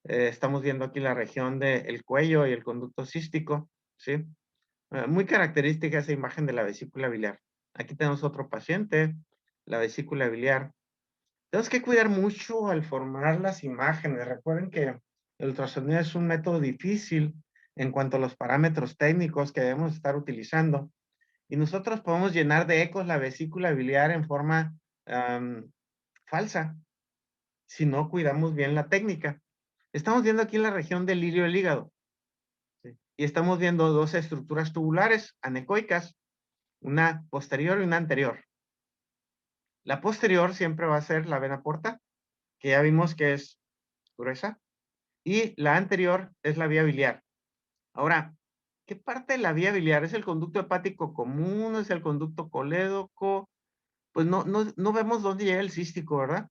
S1: Estamos viendo aquí la región del cuello y el conducto cístico, ¿sí? Muy característica esa imagen de la vesícula biliar. Aquí tenemos otro paciente, la vesícula biliar. Tenemos que cuidar mucho al formar las imágenes. Recuerden que el ultrasonido es un método difícil en cuanto a los parámetros técnicos que debemos estar utilizando. Y nosotros podemos llenar de ecos la vesícula biliar en forma falsa, si no cuidamos bien la técnica. Estamos viendo aquí la región del lirio del hígado. ¿Sí? Y estamos viendo dos estructuras tubulares anecoicas, una posterior y una anterior. La posterior siempre va a ser la vena porta, que ya vimos que es gruesa, y la anterior es la vía biliar. Ahora, ¿qué parte de la vía biliar? ¿Es el conducto hepático común? ¿Es el conducto colédoco? Pues no vemos dónde llega el cístico, ¿verdad?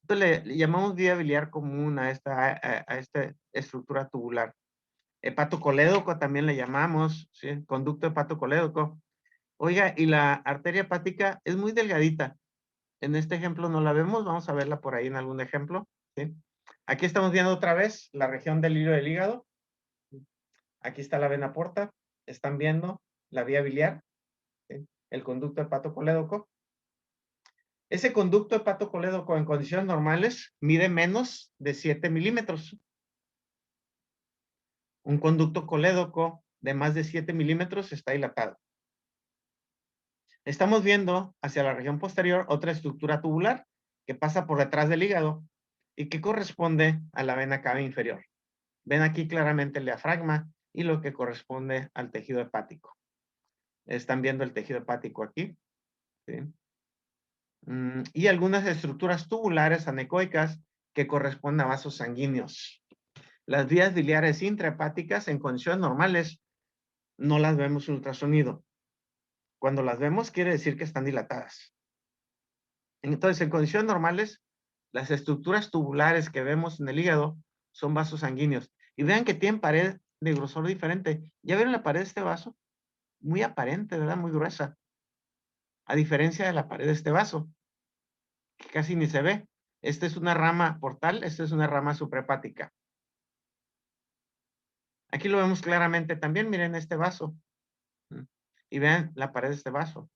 S1: Entonces le llamamos vía biliar común a esta estructura tubular. Hepatocolédoco también le llamamos, ¿sí? Conducto hepatocolédoco. Oiga, y la arteria hepática es muy delgadita. En este ejemplo no la vemos, vamos a verla por ahí en algún ejemplo, ¿sí? Aquí estamos viendo otra vez la región del hilo del hígado. Aquí está la vena porta. Están viendo la vía biliar, ¿sí? El conducto hepatocolédoco. Ese conducto hepatocolédoco en condiciones normales mide menos de 7 milímetros. Un conducto colédoco de más de 7 milímetros está dilatado. Estamos viendo hacia la región posterior otra estructura tubular que pasa por detrás del hígado y que corresponde a la vena cava inferior. Ven aquí claramente el diafragma y lo que corresponde al tejido hepático. Están viendo el tejido hepático aquí, ¿sí? Y algunas estructuras tubulares anecoicas que corresponden a vasos sanguíneos. Las vías biliares intrahepáticas en condiciones normales no las vemos en ultrasonido. Cuando las vemos quiere decir que están dilatadas. Entonces, en condiciones normales, las estructuras tubulares que vemos en el hígado son vasos sanguíneos. Y vean que tienen pared de grosor diferente. ¿Ya vieron la pared de este vaso? Muy aparente, ¿verdad? Muy gruesa. A diferencia de la pared de este vaso, que casi ni se ve. Esta es una rama portal, esta es una rama suprahepática. Aquí lo vemos claramente también, miren este vaso. Y vean la pared de este vaso.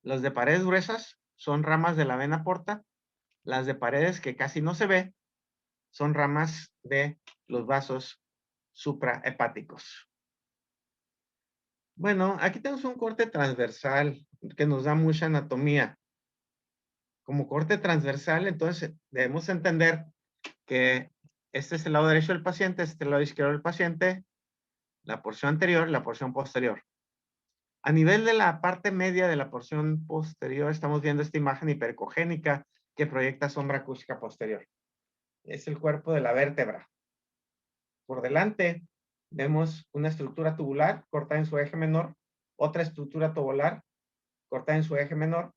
S1: Los de paredes gruesas son ramas de la vena porta. Las de paredes que casi no se ve son ramas de los vasos suprahepáticos. Bueno, aquí tenemos un corte transversal que nos da mucha anatomía. Como corte transversal, entonces debemos entender que este es el lado derecho del paciente, este es el lado izquierdo del paciente, la porción anterior, la porción posterior. A nivel de la parte media de la porción posterior, estamos viendo esta imagen hipercogénica que proyecta sombra acústica posterior. Es el cuerpo de la vértebra. Por delante vemos una estructura tubular cortada en su eje menor, otra estructura tubular cortada en su eje menor.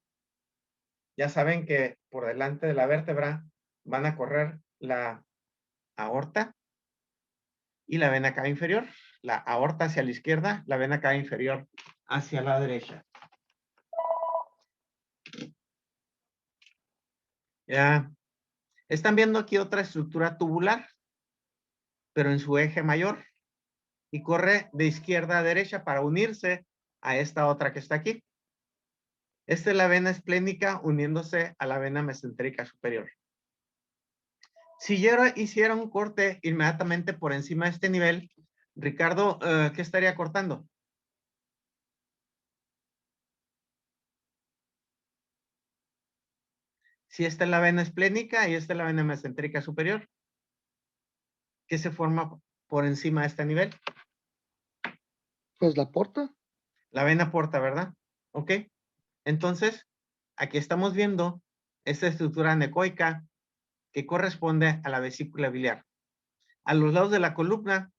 S1: Ya saben que por delante de la vértebra van a correr la aorta y la vena cava inferior. La aorta hacia la izquierda, la vena cava inferior hacia la derecha. Ya están viendo aquí otra estructura tubular, pero en su eje mayor, y corre de izquierda a derecha para unirse a esta otra que está aquí. Esta es la vena esplénica uniéndose a la vena mesentérica superior. Si yo hiciera un corte inmediatamente por encima de este nivel, Ricardo, ¿qué estaría cortando? Si esta es la vena esplénica y esta es la vena mesentérica superior, ¿qué se forma por encima de este nivel?
S6: Pues la porta.
S1: La vena porta, ¿verdad? Ok. Entonces, aquí estamos viendo esta estructura anecoica que corresponde a la vesícula biliar. A los lados de la columna,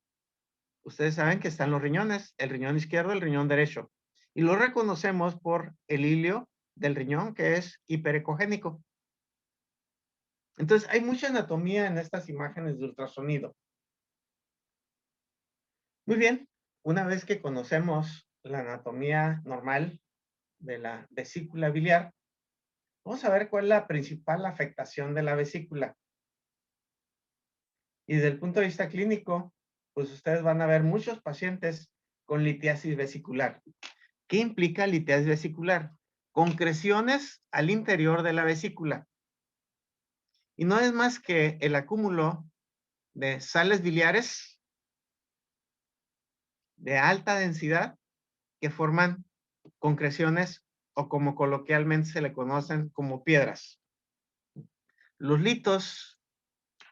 S1: ustedes saben que están los riñones, el riñón izquierdo, el riñón derecho. Y lo reconocemos por el hilio del riñón que es hiperecogénico. Entonces, hay mucha anatomía en estas imágenes de ultrasonido. Muy bien, una vez que conocemos la anatomía normal de la vesícula biliar, vamos a ver cuál es la principal afectación de la vesícula. Y desde el punto de vista clínico, pues ustedes van a ver muchos pacientes con litiasis vesicular. ¿Qué implica litiasis vesicular? Concreciones al interior de la vesícula. Y no es más que el acúmulo de sales biliares de alta densidad que forman concreciones o como coloquialmente se le conocen como piedras. Los litos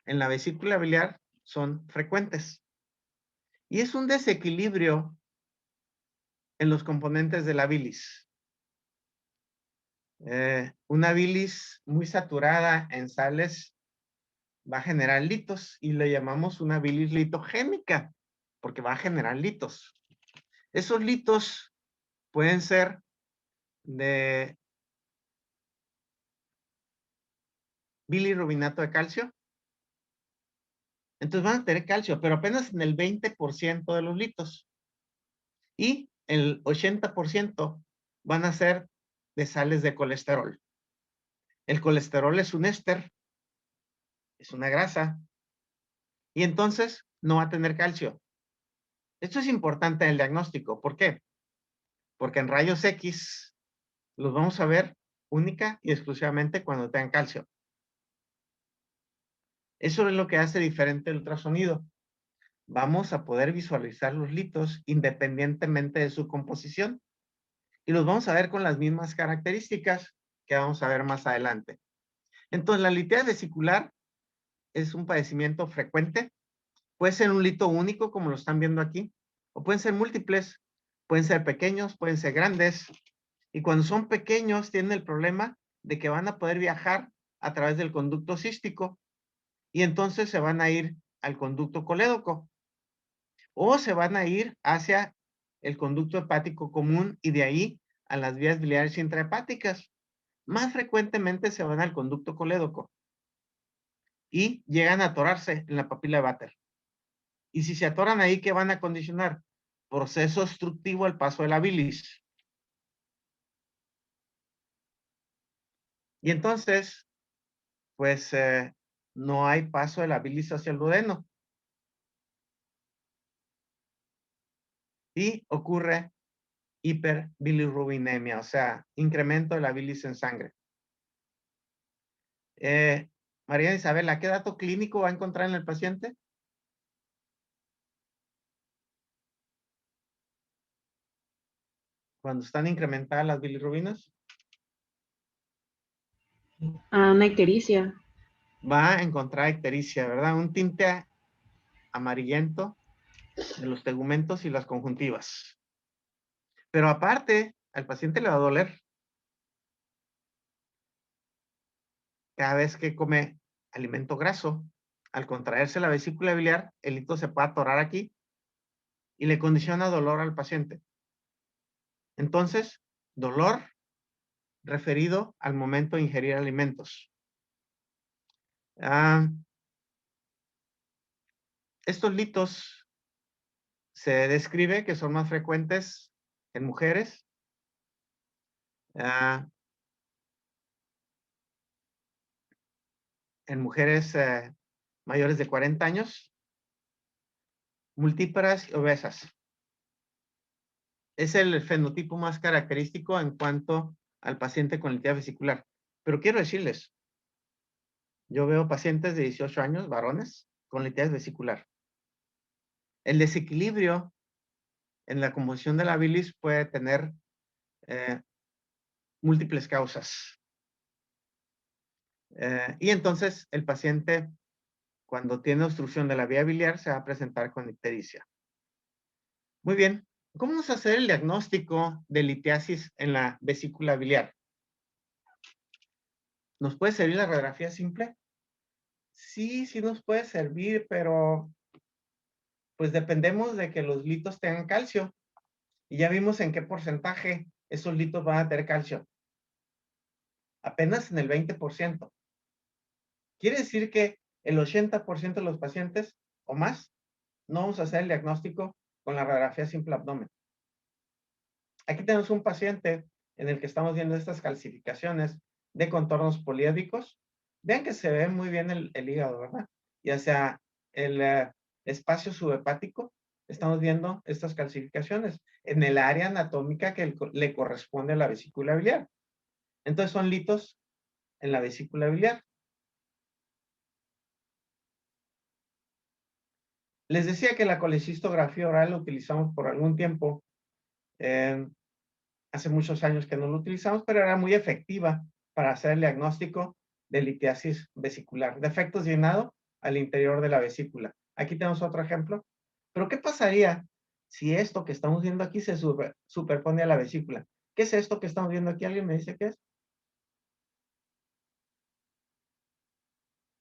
S1: en la vesícula biliar son frecuentes. Y es un desequilibrio en los componentes de la bilis. Una bilis muy saturada en sales va a generar litos y le llamamos una bilis litogénica porque va a generar litos. Esos litos pueden ser de bilirrubinato de calcio. Entonces van a tener calcio, pero apenas en el 20% de los litos. Y el 80% van a ser de sales de colesterol. El colesterol es un éster, es una grasa, y entonces no va a tener calcio. Esto es importante en el diagnóstico. ¿Por qué? Porque en rayos X los vamos a ver única y exclusivamente cuando tengan calcio. Eso es lo que hace diferente el ultrasonido. Vamos a poder visualizar los litos independientemente de su composición. Y los vamos a ver con las mismas características que vamos a ver más adelante. Entonces, la litiasis vesicular es un padecimiento frecuente. Puede ser un lito único, como lo están viendo aquí, o pueden ser múltiples, pueden ser pequeños, pueden ser grandes. Y cuando son pequeños, tienen el problema de que van a poder viajar a través del conducto cístico y entonces se van a ir al conducto colédoco o se van a ir hacia el conducto hepático común y de ahí a las vías biliares intrahepáticas. Más frecuentemente se van al conducto colédoco y llegan a atorarse en la papila de Vater. Y si se atoran ahí, ¿qué van a condicionar? Proceso obstructivo al paso de la bilis. Y entonces, pues no hay paso de la bilis hacia el duodeno. Y ocurre hiperbilirrubinemia, o sea, incremento de la bilis en sangre. María Isabela, ¿qué dato clínico va a encontrar en el paciente? Cuando están incrementadas las bilirrubinas,
S8: Una ictericia.
S1: va a encontrar ictericia, ¿verdad? Un tinte amarillento de los tegumentos y las conjuntivas. Pero aparte, al paciente le va a doler cada vez que come alimento graso. Al contraerse la vesícula biliar, el hito se puede atorar aquí y le condiciona dolor al paciente. Entonces, dolor referido al momento de ingerir alimentos. Estos litos se describe que son más frecuentes en mujeres. En mujeres mayores de 40 años, multíparas y obesas. Es el fenotipo más característico en cuanto al paciente con litiasis vesicular. Pero quiero decirles, yo veo pacientes de 18 años, varones, con litiasis vesicular. El desequilibrio en la composición de la bilis puede tener múltiples causas. Y entonces el paciente, cuando tiene obstrucción de la vía biliar, se va a presentar con ictericia. Muy bien. ¿Cómo vamos a hacer el diagnóstico de litiasis en la vesícula biliar? ¿Nos puede servir la radiografía simple? Sí, sí nos puede servir, pero pues dependemos de que los litos tengan calcio. Y ya vimos en qué porcentaje esos litos van a tener calcio. Apenas en el 20%. Quiere decir que el 80% de los pacientes o más no vamos a hacer el diagnóstico con la radiografía simple abdomen. Aquí tenemos un paciente en el que estamos viendo estas calcificaciones de contornos poliédricos. Vean que se ve muy bien el hígado, ¿verdad? Y hacia el espacio subhepático estamos viendo estas calcificaciones en el área anatómica que le corresponde a la vesícula biliar. Entonces son litos en la vesícula biliar. Les decía que la colecistografía oral la utilizamos por algún tiempo. Hace muchos años que no lo utilizamos, pero era muy efectiva para hacer el diagnóstico de litiasis vesicular, defectos de llenado al interior de la vesícula. Aquí tenemos otro ejemplo. Pero ¿qué pasaría si esto que estamos viendo aquí se superpone a la vesícula? ¿Qué es esto que estamos viendo aquí? ¿Alguien me dice qué es?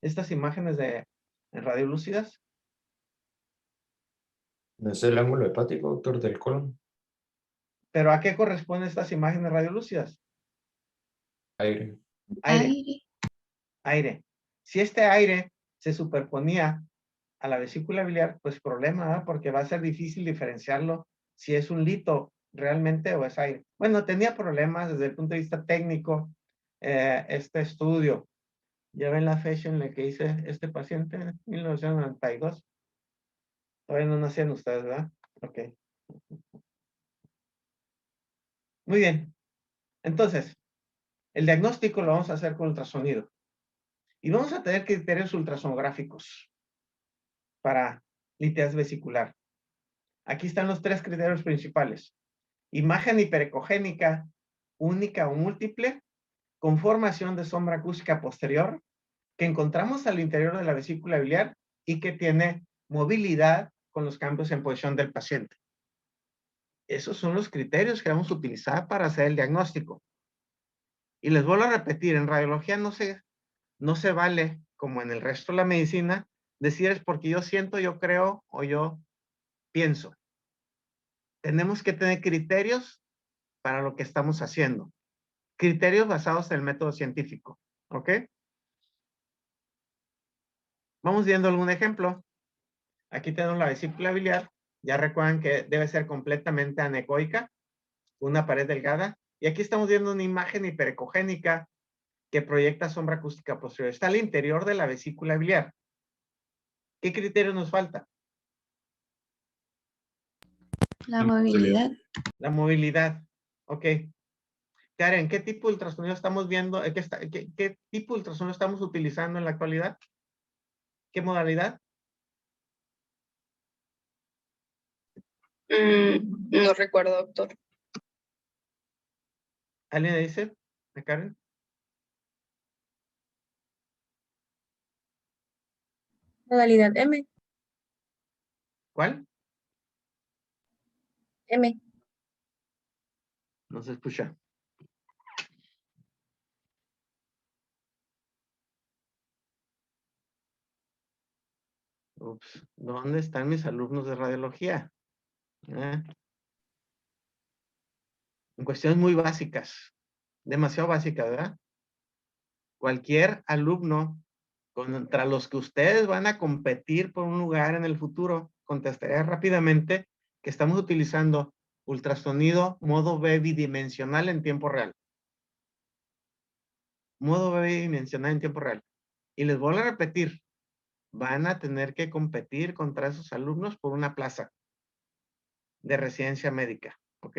S1: Estas imágenes en radiolúcidas.
S3: ¿No es el ángulo hepático, doctor, del colon?
S1: ¿Pero a qué corresponden estas imágenes radiolúcidas?
S3: Aire.
S1: Aire. Aire. Si este aire se superponía a la vesícula biliar, pues problema, ¿verdad? Porque va a ser difícil diferenciarlo si es un lito realmente o es aire. Bueno, tenía problemas desde el punto de vista técnico este estudio. Ya ven la fecha en la que hice este paciente, 1992. Todavía no nacían ustedes, ¿verdad? Ok. Muy bien. Entonces, el diagnóstico lo vamos a hacer con ultrasonido. Y vamos a tener criterios ultrasonográficos para litiasis vesicular. Aquí están los 3 criterios principales. Imagen hiperecogénica única o múltiple con formación de sombra acústica posterior que encontramos al interior de la vesícula biliar y que tiene movilidad con los cambios en posición del paciente. Esos son los criterios que vamos a utilizar para hacer el diagnóstico. Y les vuelvo a repetir, en radiología no se vale, como en el resto de la medicina, decir es porque yo siento, yo creo o yo pienso. Tenemos que tener criterios para lo que estamos haciendo. Criterios basados en el método científico. ¿Ok? Vamos viendo algún ejemplo. Aquí tenemos la vesícula biliar. Ya recuerdan que debe ser completamente anecoica, una pared delgada. Y aquí estamos viendo una imagen hiperecogénica que proyecta sombra acústica posterior. Está al interior de la vesícula biliar. ¿Qué criterio nos falta?
S2: La movilidad.
S1: La movilidad. Ok. Karen, ¿qué tipo de ultrasonido estamos viendo? ¿Qué tipo de ultrasonido estamos utilizando en la actualidad? ¿Qué modalidad?
S10: No recuerdo, doctor.
S1: ¿Alguien le dice? ¿A Karen?
S10: Modalidad M.
S1: ¿Cuál?
S10: M.
S1: No se escucha. Ups, ¿dónde están mis alumnos de radiología? En cuestiones muy básicas, demasiado básicas, ¿verdad? Cualquier alumno contra los que ustedes van a competir por un lugar en el futuro, contestaría rápidamente que estamos utilizando ultrasonido modo B bidimensional en tiempo real. Modo B bidimensional en tiempo real. Y les voy a repetir, van a tener que competir contra esos alumnos por una plaza de residencia médica, ¿ok?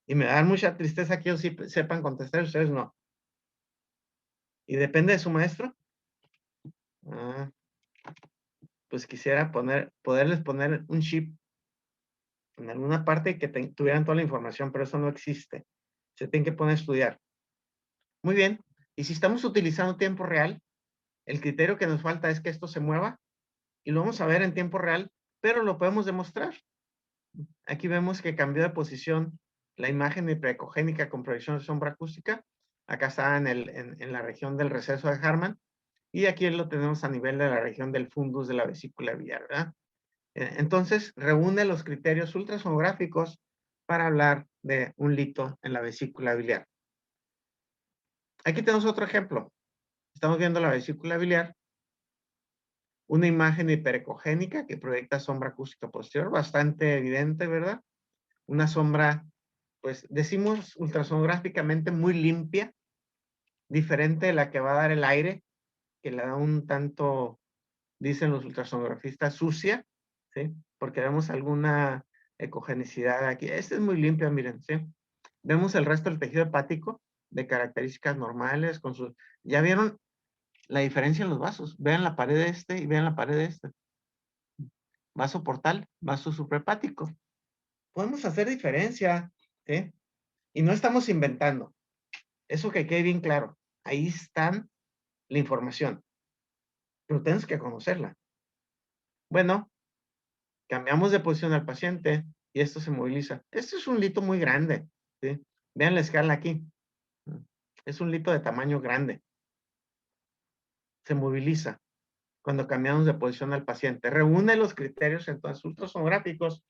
S1: Y me da mucha tristeza que ellos sí sepan contestar, ustedes no. ¿Y depende de su maestro? Pues quisiera poderles poner un chip en alguna parte que tuvieran toda la información, pero eso no existe. Se tienen que poner a estudiar. Muy bien. Y si estamos utilizando tiempo real, el criterio que nos falta es que esto se mueva y lo vamos a ver en tiempo real, pero lo podemos demostrar. Aquí vemos que cambió de posición la imagen hiperecogénica con proyección de sombra acústica. Acá está en la región del receso de Harman. Y aquí lo tenemos a nivel de la región del fundus de la vesícula biliar, ¿verdad? Entonces, reúne los criterios ultrasonográficos para hablar de un lito en la vesícula biliar. Aquí tenemos otro ejemplo. Estamos viendo la vesícula biliar. Una imagen hiperecogénica que proyecta sombra acústica posterior, bastante evidente, ¿verdad? Una sombra, pues decimos ultrasonográficamente muy limpia, diferente de la que va a dar el aire, que le da un tanto, dicen los ultrasonografistas, sucia, ¿sí? Porque vemos alguna ecogenicidad aquí. Esta es muy limpia, miren, ¿sí? Vemos el resto del tejido hepático de características normales con sus... ¿Ya vieron la diferencia en los vasos? Vean la pared de este y vean la pared de este. Vaso portal, vaso suprahepático. Podemos hacer diferencia, ¿sí? Y no estamos inventando. Eso que quede bien claro. Ahí está la información. Pero tenemos que conocerla. Bueno, cambiamos de posición al paciente y esto se moviliza. Este es un lito muy grande, ¿sí? Vean la escala aquí. Es un lito de tamaño grande. Se moviliza cuando cambiamos de posición al paciente. Reúne los criterios entonces ultrasonográficos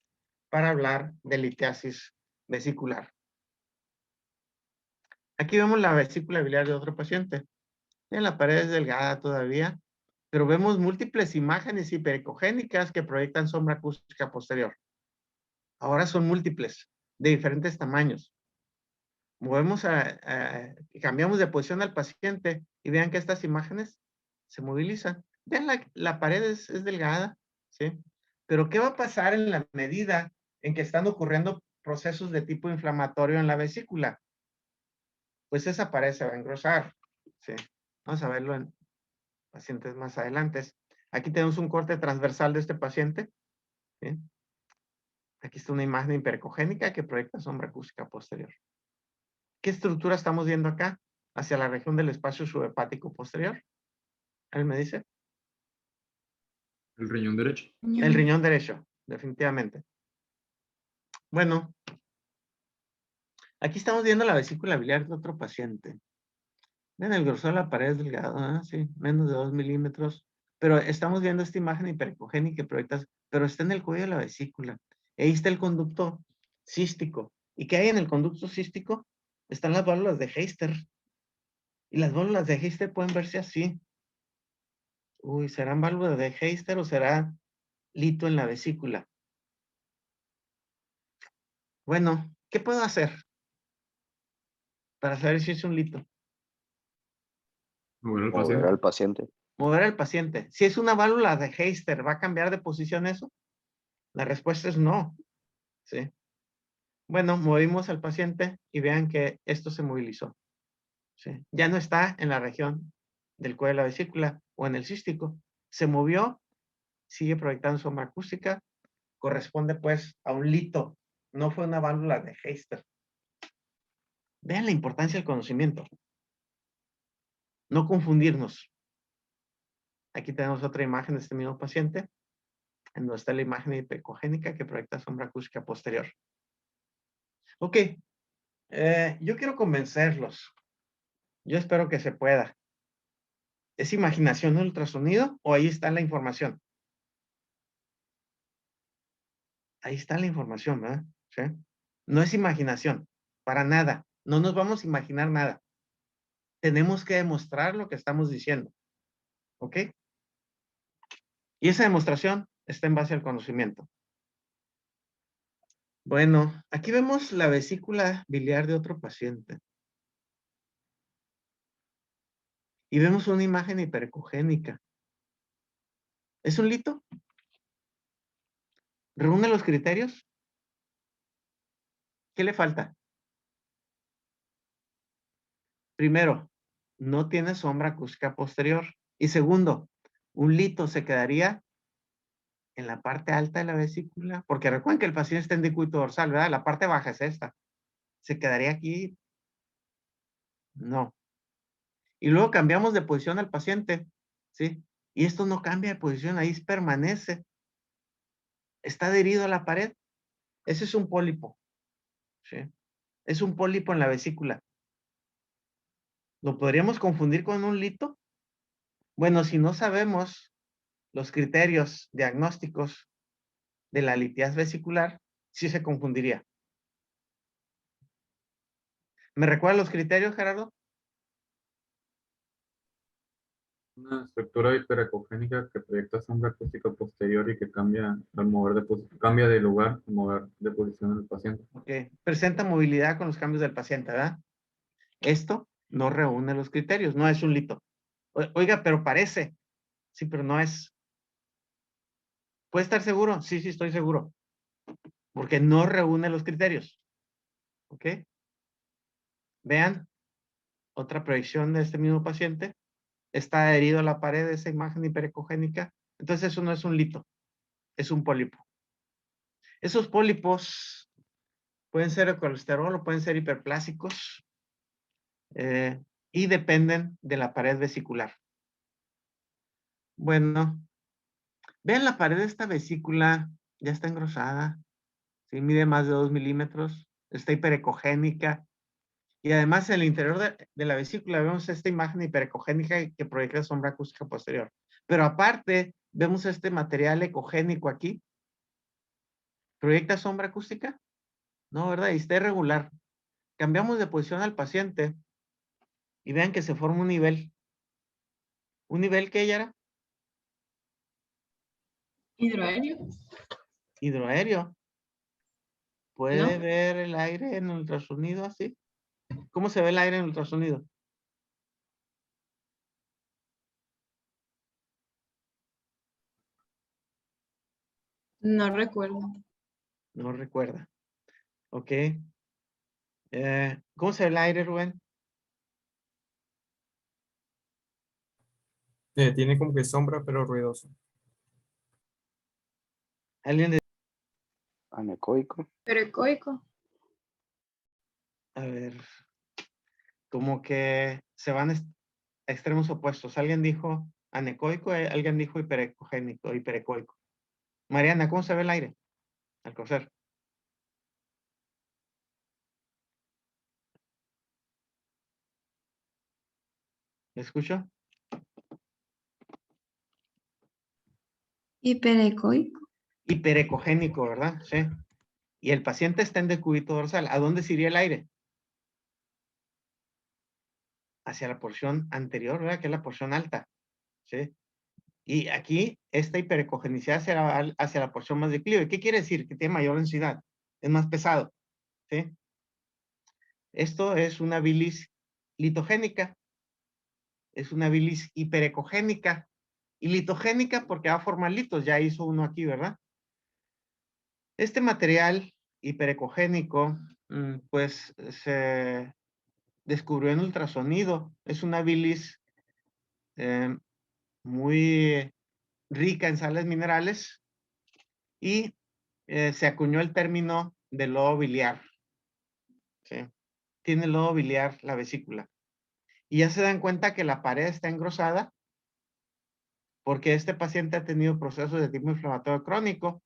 S1: para hablar de litiasis vesicular. Aquí vemos la vesícula biliar de otro paciente. La pared es delgada todavía, pero vemos múltiples imágenes hiperecogénicas que proyectan sombra acústica posterior. Ahora son múltiples, de diferentes tamaños. Cambiamos de posición al paciente y vean que estas imágenes se movilizan. Vean, la pared es delgada, ¿sí? Pero ¿qué va a pasar en la medida en que están ocurriendo procesos de tipo inflamatorio en la vesícula? Pues esa pared se va a engrosar, ¿sí? Vamos a verlo en pacientes más adelante. Aquí tenemos un corte transversal de este paciente, ¿sí? Aquí está una imagen hiperecogénica que proyecta sombra acústica posterior. ¿Qué estructura estamos viendo acá? Hacia la región del espacio subhepático posterior. ¿Alguien me dice?
S7: El riñón derecho.
S1: El riñón derecho, definitivamente. Bueno, aquí estamos viendo la vesícula biliar de otro paciente. Ven, el grosor de la pared es delgado, sí, menos de 2 milímetros. Pero estamos viendo esta imagen hiperecogénica que proyecta, pero está en el cuello de la vesícula. Ahí está el conducto cístico. ¿Y qué hay en el conducto cístico? Están las válvulas de Heister. Y las válvulas de Heister pueden verse así. Uy, ¿serán válvulas de Heister o será lito en la vesícula? Bueno, ¿qué puedo hacer para saber si es un lito?
S7: Mover al
S4: Mover
S7: paciente.
S4: al paciente.
S1: Mover al paciente. Si es una válvula de Heister, ¿va a cambiar de posición eso? La respuesta es no. ¿Sí? Bueno, movimos al paciente y vean que esto se movilizó. ¿Sí? Ya no está en la región del cuello de la vesícula o en el cístico. Se movió, sigue proyectando sombra acústica, corresponde pues a un lito, no fue una válvula de Heister. Vean la importancia del conocimiento. No confundirnos. Aquí tenemos otra imagen de este mismo paciente, en donde está la imagen hipercogénica que proyecta sombra acústica posterior. Ok, yo quiero convencerlos. Yo espero que se pueda. ¿Es imaginación el ultrasonido o ahí está la información? Ahí está la información, ¿verdad? ¿Sí? No es imaginación, para nada. No nos vamos a imaginar nada. Tenemos que demostrar lo que estamos diciendo. ¿Ok? Y esa demostración está en base al conocimiento. Bueno, aquí vemos la vesícula biliar de otro paciente. Y vemos una imagen hiperecogénica. ¿Es un lito? ¿Reúne los criterios? ¿Qué le falta? Primero, no tiene sombra acústica posterior. Y segundo, un lito se quedaría en la parte alta de la vesícula, porque recuerden que el paciente está en decúbito dorsal, ¿verdad? La parte baja es esta. ¿Se quedaría aquí? No. Y luego cambiamos de posición al paciente, ¿sí? Y esto no cambia de posición, ahí permanece. Está adherido a la pared. Ese es un pólipo, ¿sí? Es un pólipo en la vesícula. ¿Lo podríamos confundir con un lito? Bueno, si no sabemos los criterios diagnósticos de la litiasis vesicular, sí se confundiría. ¿Me recuerda los criterios, Gerardo?
S7: Una estructura hiperecogénica que proyecta sombra acústica posterior y que cambia al mover cambia de lugar al mover de posición del paciente.
S1: Ok. Presenta movilidad con los cambios del paciente, ¿verdad? Esto no reúne los criterios, no es un lito. Oiga, pero parece. Sí, pero no es. ¿Puede estar seguro? Sí, sí, estoy seguro. Porque no reúne los criterios. ¿Ok? Vean, otra proyección de este mismo paciente. Está adherido a la pared de esa imagen hiperecogénica. Entonces eso no es un lito, es un pólipo. Esos pólipos pueden ser de colesterol o pueden ser hiperplásicos y dependen de la pared vesicular. Bueno, vean la pared de esta vesícula, ya está engrosada, ¿sí? Mide más de 2 milímetros, está hiperecogénica. Y además en el interior de la vesícula vemos esta imagen hiperecogénica que proyecta sombra acústica posterior. Pero aparte, vemos este material ecogénico aquí. ¿Proyecta sombra acústica? No, ¿verdad? Y está irregular. Cambiamos de posición al paciente y vean que se forma un nivel. ¿Un nivel qué, Yara?
S10: Hidroaéreo.
S1: Hidroaéreo. ¿Puede
S10: ¿No?
S1: ver el aire en ultrasonido así? ¿Cómo se ve el aire en ultrasonido?
S10: No recuerdo.
S1: No recuerda. Ok. ¿Cómo se ve el aire, Rubén?
S3: Tiene como que sombra, pero ruidoso.
S1: ¿Alguien de...
S4: Anecoico.
S10: Pero ecoico.
S1: A ver. Como que se van a extremos opuestos. Alguien dijo anecoico, alguien dijo hiperecogénico, hiperecoico. Mariana, ¿cómo se ve el aire al coser? ¿Me escucho?
S2: Hiperecoico.
S1: Hiperecogénico, ¿verdad? Sí. Y el paciente está en decúbito dorsal. ¿A dónde se iría el aire? Hacia la porción anterior, ¿verdad? Que es la porción alta. ¿Sí? Y aquí, esta hiperecogenicidad será hacia la porción más declive. ¿Qué quiere decir? Que tiene mayor densidad. Es más pesado. ¿Sí? Esto es una bilis litogénica. Es una bilis hiperecogénica. Y litogénica porque va a formar litos. Ya hizo uno aquí, ¿verdad? Este material hiperecogénico, pues se descubrió en ultrasonido. Es una bilis muy rica en sales minerales y se acuñó el término de lodo biliar. ¿Sí? Tiene lodo biliar la vesícula. Y ya se dan cuenta que la pared está engrosada porque este paciente ha tenido procesos de tipo inflamatorio crónico.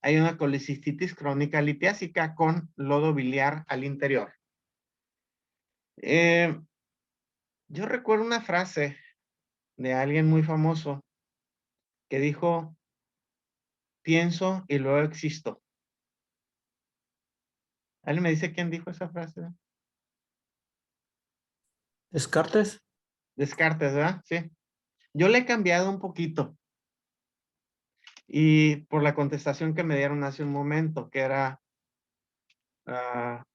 S1: Hay una colicistitis crónica litiásica con lodo biliar al interior. Yo recuerdo una frase de alguien muy famoso que dijo, pienso y luego existo. ¿Alguien me dice quién dijo esa frase?
S5: ¿Descartes?
S1: Descartes, ¿verdad? Sí. Yo le he cambiado un poquito. Y por la contestación que me dieron hace un momento, que era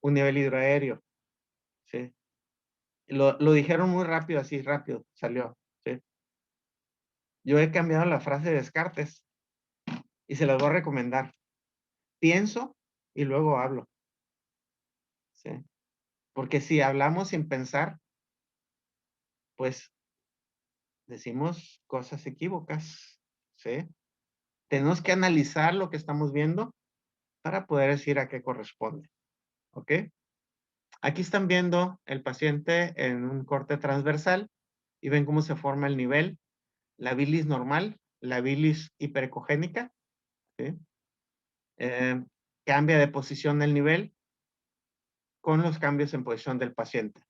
S1: un nivel hidroaéreo. ¿Sí? Lo dijeron muy rápido, así, rápido, salió. ¿Sí? Yo he cambiado la frase de Descartes y se las voy a recomendar. Pienso y luego hablo. ¿Sí? Porque si hablamos sin pensar, pues decimos cosas equívocas. ¿Sí? Tenemos que analizar lo que estamos viendo para poder decir a qué corresponde. ¿Ok? Aquí están viendo el paciente en un corte transversal y ven cómo se forma el nivel, la bilis normal, la bilis hiperecogénica. ¿Sí? Cambia de posición el nivel con los cambios en posición del paciente.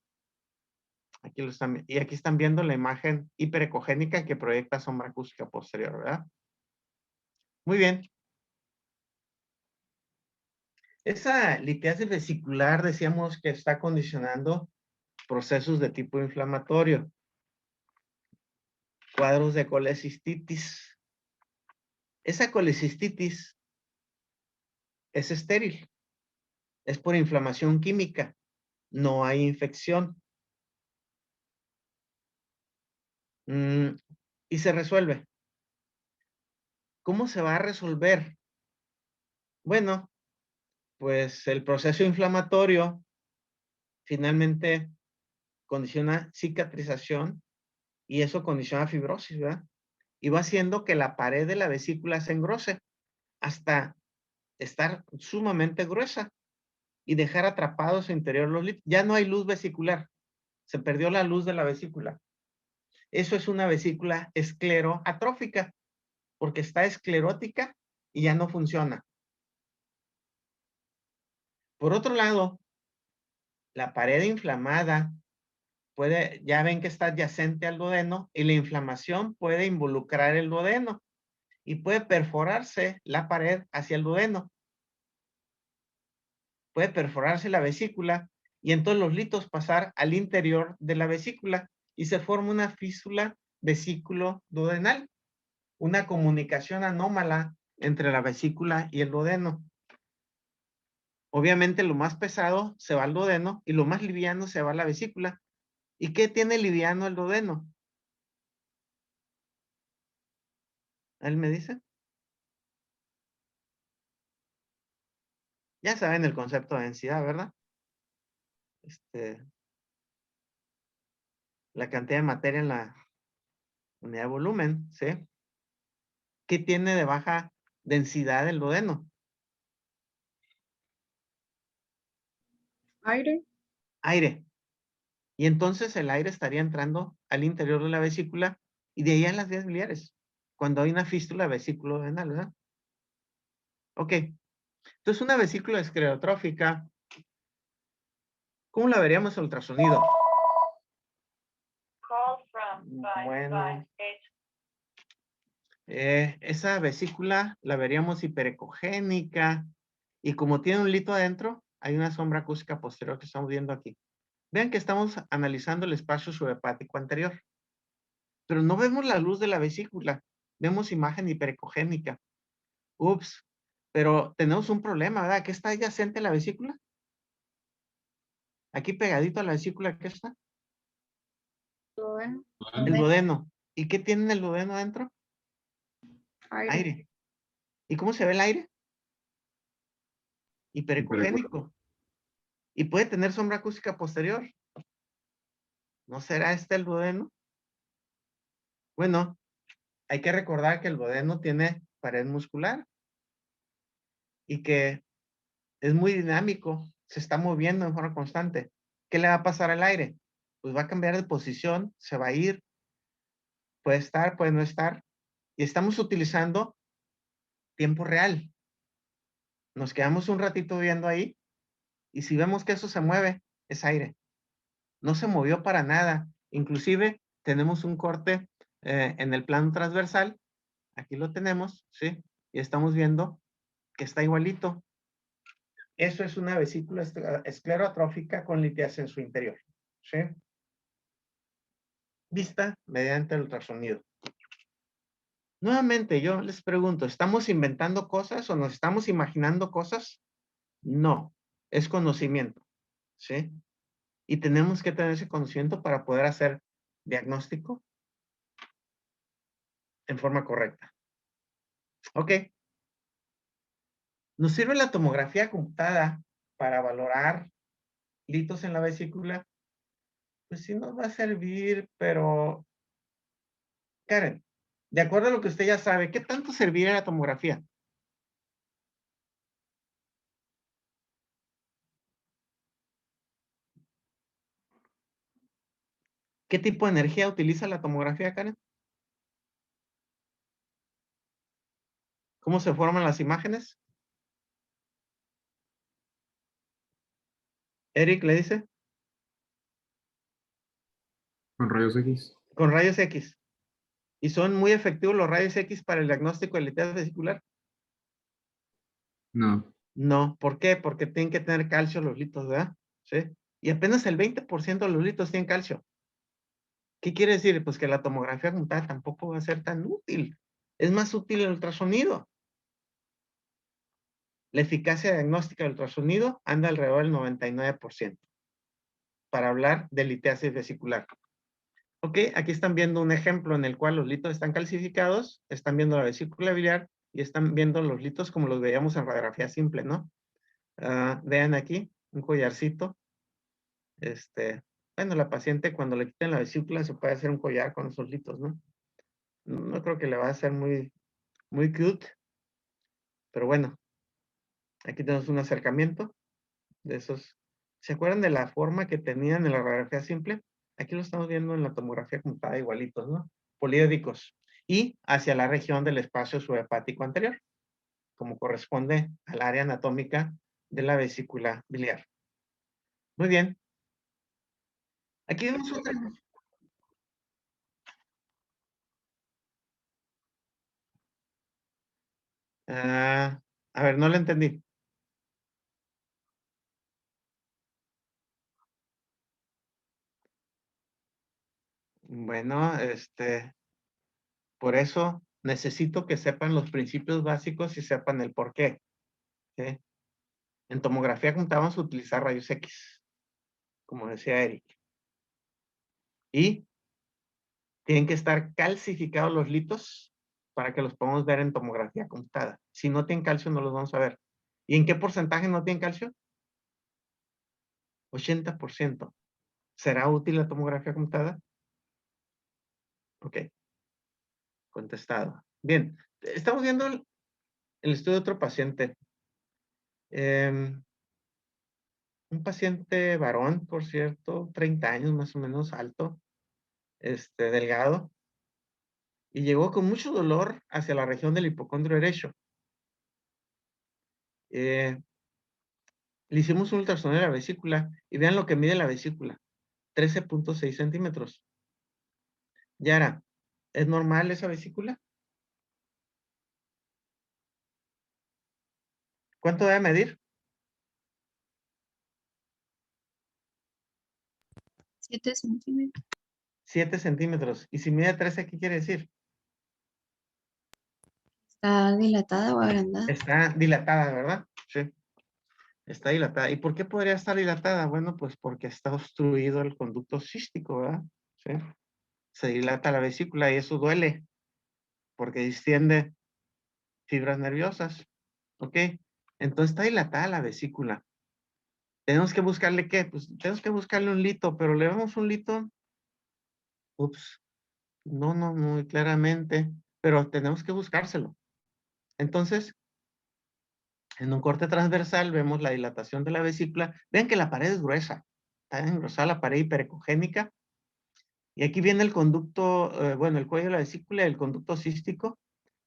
S1: Aquí lo están, y aquí están viendo la imagen hiperecogénica que proyecta sombra acústica posterior, ¿verdad? Muy bien. Esa litiasis vesicular decíamos que está condicionando procesos de tipo inflamatorio. Cuadros de colecistitis. Esa colecistitis es estéril. Es por inflamación química. No hay infección. Y se resuelve. ¿Cómo se va a resolver? Bueno, pues el proceso inflamatorio finalmente condiciona cicatrización y eso condiciona fibrosis, ¿verdad? Y va haciendo que la pared de la vesícula se engrose hasta estar sumamente gruesa y dejar atrapados su interior los líquidos. Ya no hay luz vesicular. Se perdió la luz de la vesícula. Eso es una vesícula escleroatrófica, porque está esclerótica y ya no funciona. Por otro lado, la pared inflamada puede, ya ven que está adyacente al duodeno y la inflamación puede involucrar el duodeno y puede perforarse la pared hacia el duodeno. Puede perforarse la vesícula y entonces los litos pasar al interior de la vesícula y se forma una fístula vesículo-duodenal, una comunicación anómala entre la vesícula y el duodeno. Obviamente lo más pesado se va al duodeno y lo más liviano se va a la vesícula. ¿Y qué tiene liviano el duodeno? ¿Él me dice? Ya saben el concepto de densidad, ¿verdad? La cantidad de materia en la unidad de volumen, ¿sí? ¿Qué tiene de baja densidad el duodeno?
S10: Aire.
S1: Aire. Y entonces el aire estaría entrando al interior de la vesícula y de ahí a las vías biliares, cuando hay una fístula vesículo-duodenal, ¿verdad? Ok. Entonces una vesícula esclerotrófica, ¿cómo la veríamos en ultrasonido? Bueno, esa vesícula la veríamos hiperecogénica y como tiene un lito adentro, hay una sombra acústica posterior que estamos viendo aquí. Vean que estamos analizando el espacio subhepático anterior, pero no vemos la luz de la vesícula, vemos imagen hiperecogénica. Ups, pero tenemos un problema, ¿verdad? ¿Qué está adyacente a la vesícula? Aquí pegadito a la vesícula, ¿qué está?
S10: Duodeno.
S1: El duodeno. ¿Y qué tiene el duodeno adentro?
S10: Aire.
S1: Aire. ¿Y cómo se ve el aire? hiperecogénico. Y puede tener sombra acústica posterior. ¿No será este el duodeno? Bueno, hay que recordar que el duodeno tiene pared muscular y que es muy dinámico, se está moviendo en forma constante. ¿Qué le va a pasar al aire? Pues va a cambiar de posición, se va a ir, puede estar, puede no estar. Y estamos utilizando tiempo real. Nos quedamos un ratito viendo ahí y si vemos que eso se mueve, es aire. No se movió para nada. Inclusive tenemos un corte en el plano transversal. Aquí lo tenemos, ¿sí? Y estamos viendo que está igualito. Eso es una vesícula esclerotrófica con litiasis en su interior, ¿sí? Vista mediante el ultrasonido. Nuevamente, yo les pregunto, ¿estamos inventando cosas o nos estamos imaginando cosas? No, es conocimiento, ¿sí? Y tenemos que tener ese conocimiento para poder hacer diagnóstico en forma correcta. Ok. ¿Nos sirve la tomografía computada para valorar litos en la vesícula? Pues sí nos va a servir, pero Karen, de acuerdo a lo que usted ya sabe, ¿qué tanto serviría la tomografía? ¿Qué tipo de energía utiliza la tomografía, Karen? ¿Cómo se forman las imágenes? Eric le dice.
S7: Con rayos X.
S1: Con rayos X. ¿Y son muy efectivos los rayos X para el diagnóstico de litiasis vesicular?
S7: No.
S1: No. ¿Por qué? Porque tienen que tener calcio los litos, ¿verdad? Sí. Y apenas el 20% de los litos tienen calcio. ¿Qué quiere decir? Pues que la tomografía computada tampoco va a ser tan útil. Es más útil el ultrasonido. La eficacia diagnóstica del ultrasonido anda alrededor del 99% para hablar de litiasis vesicular. Ok, aquí están viendo un ejemplo en el cual los litos están calcificados, están viendo la vesícula biliar y están viendo los litos como los veíamos en radiografía simple, ¿no? Vean aquí, un collarcito. Bueno, la paciente cuando le quiten la vesícula se puede hacer un collar con esos litos, ¿no? No creo que le va a ser muy cute, pero bueno, aquí tenemos un acercamiento de esos. ¿Se acuerdan de la forma que tenían en la radiografía simple? Aquí lo estamos viendo en la tomografía computada igualitos, ¿no? Poliédricos. Y hacia la región del espacio subhepático anterior, como corresponde al área anatómica de la vesícula biliar. Muy bien. Aquí vemos otra. A ver, no lo entendí. Bueno, por eso necesito que sepan los principios básicos y sepan el por qué. ¿Sí? En tomografía computada vamos a utilizar rayos X, como decía Eric. Y tienen que estar calcificados los litos para que los podamos ver en tomografía computada. Si no tienen calcio, no los vamos a ver. ¿Y en qué porcentaje no tienen calcio? 80%. ¿Será útil la tomografía computada? Ok. Contestado. Bien. Estamos viendo el estudio de otro paciente. Un paciente varón, por cierto, 30 años más o menos, alto, delgado, y llegó con mucho dolor hacia la región del hipocondrio derecho. Le hicimos un ultrasonido de la vesícula y vean lo que mide la vesícula, 13.6 centímetros. Yara, ¿es normal esa vesícula? ¿Cuánto debe medir?
S2: 7 centímetros.
S1: 7 centímetros. ¿Y si mide 13, qué quiere decir?
S2: ¿Está dilatada o agrandada?
S1: Está dilatada, ¿verdad? Sí. Está dilatada. ¿Y por qué podría estar dilatada? Bueno, pues porque está obstruido el conducto cístico, ¿verdad? Sí. Se dilata la vesícula y eso duele porque distiende fibras nerviosas. ¿Ok? Entonces está dilatada la vesícula. Tenemos que buscarle ¿qué? Pues tenemos que buscarle un lito, pero le vemos un lito. Ups, no muy claramente, pero tenemos que buscárselo. Entonces, en un corte transversal vemos la dilatación de la vesícula. Vean que la pared es gruesa. Está engrosada la pared hiperecogénica. Y aquí viene el conducto, el cuello de la vesícula y el conducto cístico.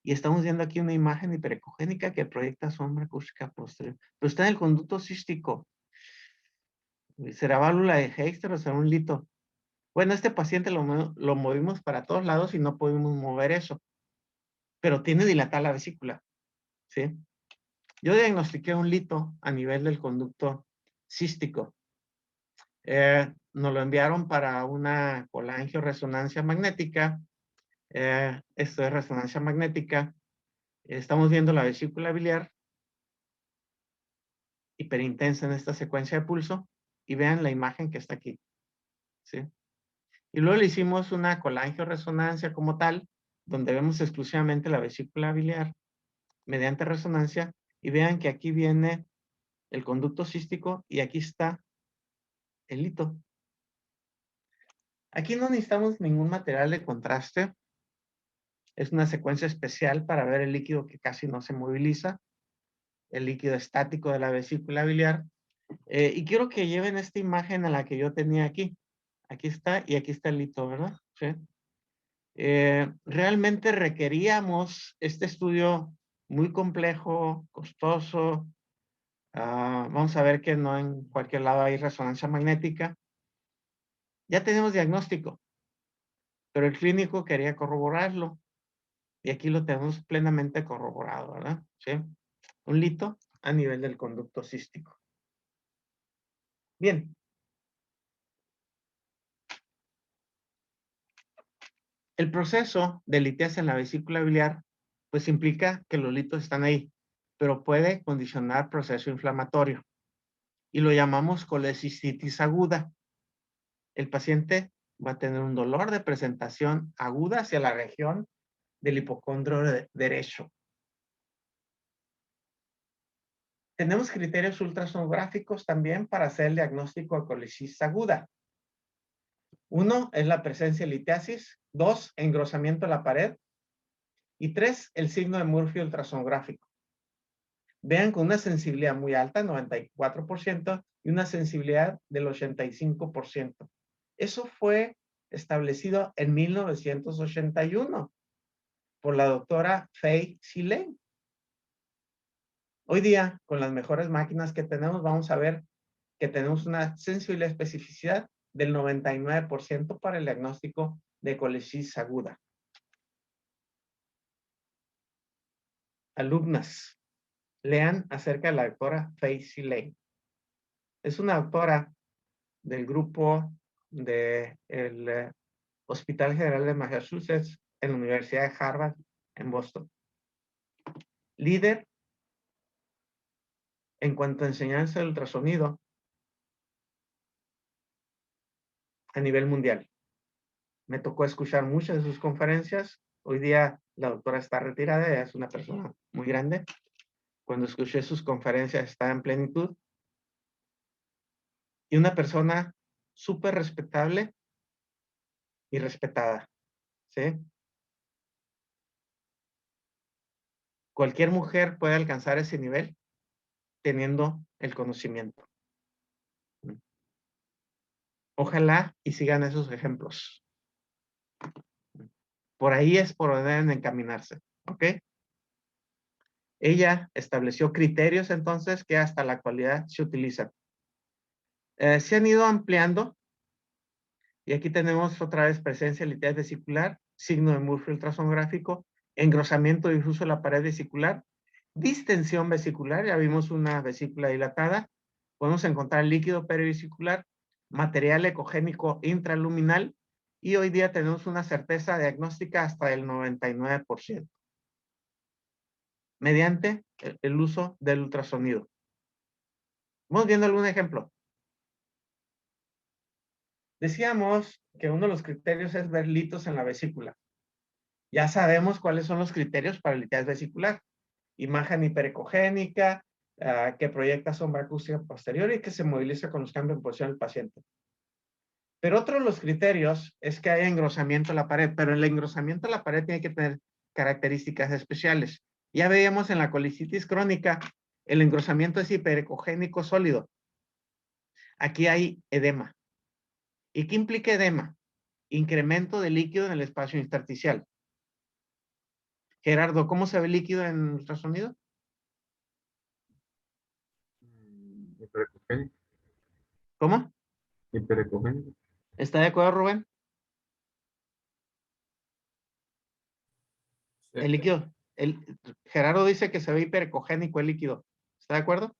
S1: Y estamos viendo aquí una imagen hiperecogénica que proyecta sombra acústica posterior. Pero está en el conducto cístico. ¿Será válvula de Hexter o será un lito? Bueno, este paciente lo movimos para todos lados y no pudimos mover eso. Pero tiene dilatada la vesícula. ¿Sí? Yo diagnostiqué un lito a nivel del conducto cístico. Nos lo enviaron para una colangioresonancia magnética. Esto es resonancia magnética. Estamos viendo la vesícula biliar hiperintensa en esta secuencia de pulso y vean la imagen que está aquí. ¿Sí? Y luego le hicimos una colangioresonancia como tal, donde vemos exclusivamente la vesícula biliar mediante resonancia y vean que aquí viene el conducto cístico y aquí está el lito. Aquí no necesitamos ningún material de contraste. Es una secuencia especial para ver el líquido que casi no se moviliza, el líquido estático de la vesícula biliar. Y quiero que lleven esta imagen a la que yo tenía aquí. Aquí está y aquí está el lito, ¿verdad? ¿Sí? Realmente requeríamos este estudio muy complejo, costoso. Vamos a ver que no en cualquier lado hay resonancia magnética. Ya tenemos diagnóstico, pero el clínico quería corroborarlo. Y aquí lo tenemos plenamente corroborado, ¿verdad? ¿Sí? Un lito a nivel del conducto cístico. Bien. El proceso de litiasis en la vesícula biliar, pues implica que los litos están ahí, pero puede condicionar proceso inflamatorio. Y lo llamamos colecistitis aguda. El paciente va a tener un dolor de presentación aguda hacia la región del hipocondrio derecho. Tenemos criterios ultrasonográficos también para hacer el diagnóstico de colecistitis aguda. 1 es la presencia de litiasis, 2, engrosamiento de la pared, y 3, el signo de Murphy ultrasonográfico. Vean con una sensibilidad muy alta, 94%, y una sensibilidad del 85%. Eso fue establecido en 1981 por la doctora Fay Silene. Hoy día, con las mejores máquinas que tenemos, vamos a ver que tenemos una sensibilidad y especificidad del 99% para el diagnóstico de colecistitis aguda. Alumnas, lean acerca de la doctora Fay Silene. Es una doctora del grupo del Hospital General de Massachusetts en la Universidad de Harvard en Boston. Líder en cuanto a enseñanza de ultrasonido a nivel mundial. Me tocó escuchar muchas de sus conferencias. Hoy día la doctora está retirada, ella es una persona muy grande. Cuando escuché sus conferencias estaba en plenitud. Y una persona súper respetable y respetada. ¿Sí? Cualquier mujer puede alcanzar ese nivel teniendo el conocimiento. Ojalá y sigan esos ejemplos. Por ahí es por donde deben encaminarse. ¿Ok? Ella estableció criterios entonces que hasta la actualidad se utilizan. Se han ido ampliando. Y aquí tenemos otra vez presencia de litiasis vesicular, signo de Murphy ultrasonográfico, engrosamiento difuso de la pared vesicular, distensión vesicular, ya vimos una vesícula dilatada, podemos encontrar líquido perivesicular, material ecogénico intraluminal, y hoy día tenemos una certeza diagnóstica hasta del 99%, mediante el uso del ultrasonido. Vamos viendo algún ejemplo. Decíamos que uno de los criterios es ver litos en la vesícula. Ya sabemos cuáles son los criterios para litiasis vesicular. Imagen hiperecogénica, que proyecta sombra acústica posterior y que se moviliza con los cambios en posición del paciente. Pero otro de los criterios es que haya engrosamiento en la pared, pero el engrosamiento de la pared tiene que tener características especiales. Ya veíamos en la colicitis crónica, el engrosamiento es hiperecogénico sólido. Aquí hay edema. ¿Y qué implica edema? Incremento de líquido en el espacio intersticial. Gerardo, ¿cómo se ve el líquido en ultrasonido?
S7: Hiperecogénico.
S1: ¿Cómo?
S7: Hiperecogénico.
S1: ¿Está de acuerdo, Rubén? El líquido. Gerardo dice que se ve hiperecogénico el líquido. ¿Está de acuerdo?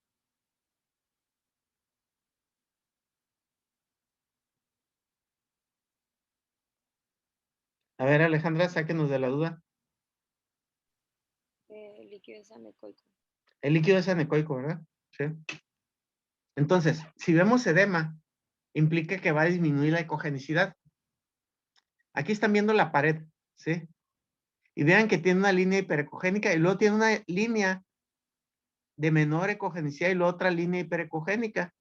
S1: A ver, Alejandra, sáquenos de la duda.
S2: El líquido es anecoico.
S1: El líquido es anecoico, ¿verdad? Sí. Entonces, si vemos edema, implica que va a disminuir la ecogenicidad. Aquí están viendo la pared, ¿sí? Y vean que tiene una línea hiperecogénica y luego tiene una línea de menor ecogenicidad y luego otra línea hiperecogénica.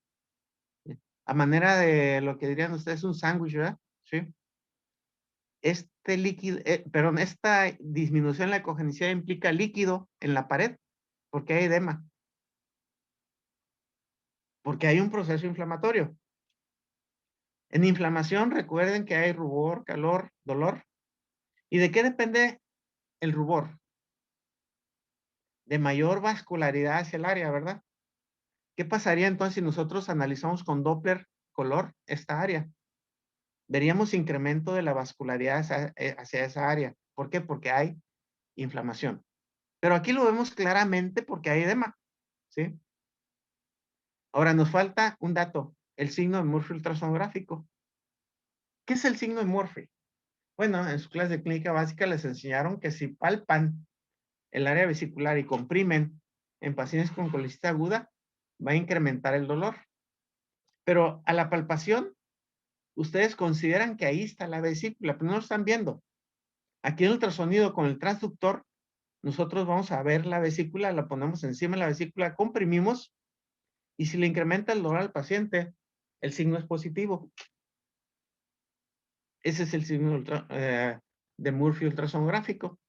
S1: A manera de lo que dirían ustedes, un sándwich, ¿verdad? Sí. Este líquido, perdón, esta disminución en la ecogenicidad implica líquido en la pared, porque hay edema. Porque hay un proceso inflamatorio. En inflamación, recuerden que hay rubor, calor, dolor. ¿Y de qué depende el rubor? De mayor vascularidad hacia el área, ¿verdad? ¿Qué pasaría entonces si nosotros analizamos con Doppler color esta área? Veríamos incremento de la vascularidad hacia esa área. ¿Por qué? Porque hay inflamación. Pero aquí lo vemos claramente porque hay edema, ¿sí? Ahora nos falta un dato, el signo de Murphy ultrasonográfico. ¿Qué es el signo de Murphy? Bueno, en su clase de clínica básica les enseñaron que si palpan el área vesicular y comprimen en pacientes con colicitis aguda, va a incrementar el dolor. Pero a la palpación, ustedes consideran que ahí está la vesícula, pero no lo están viendo. Aquí en el ultrasonido con el transductor, nosotros vamos a ver la vesícula, la ponemos encima de la vesícula, comprimimos, y si le incrementa el dolor al paciente, el signo es positivo. Ese es el signo de Murphy ultrasonográfico.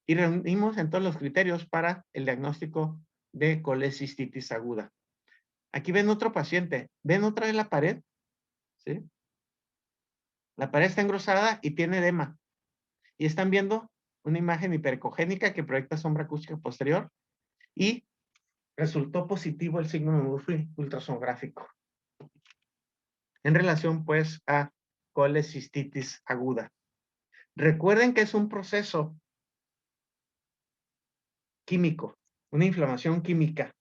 S1: Y reunimos en todos los criterios para el diagnóstico de colecistitis aguda. Aquí ven otro paciente. ¿Ven otra vez la pared? ¿Sí? La pared está engrosada y tiene edema. Y están viendo una imagen hiperecogénica que proyecta sombra acústica posterior y resultó positivo el signo de Murphy ultrasonográfico en relación pues a colecistitis aguda. Recuerden que es un proceso químico, una inflamación química.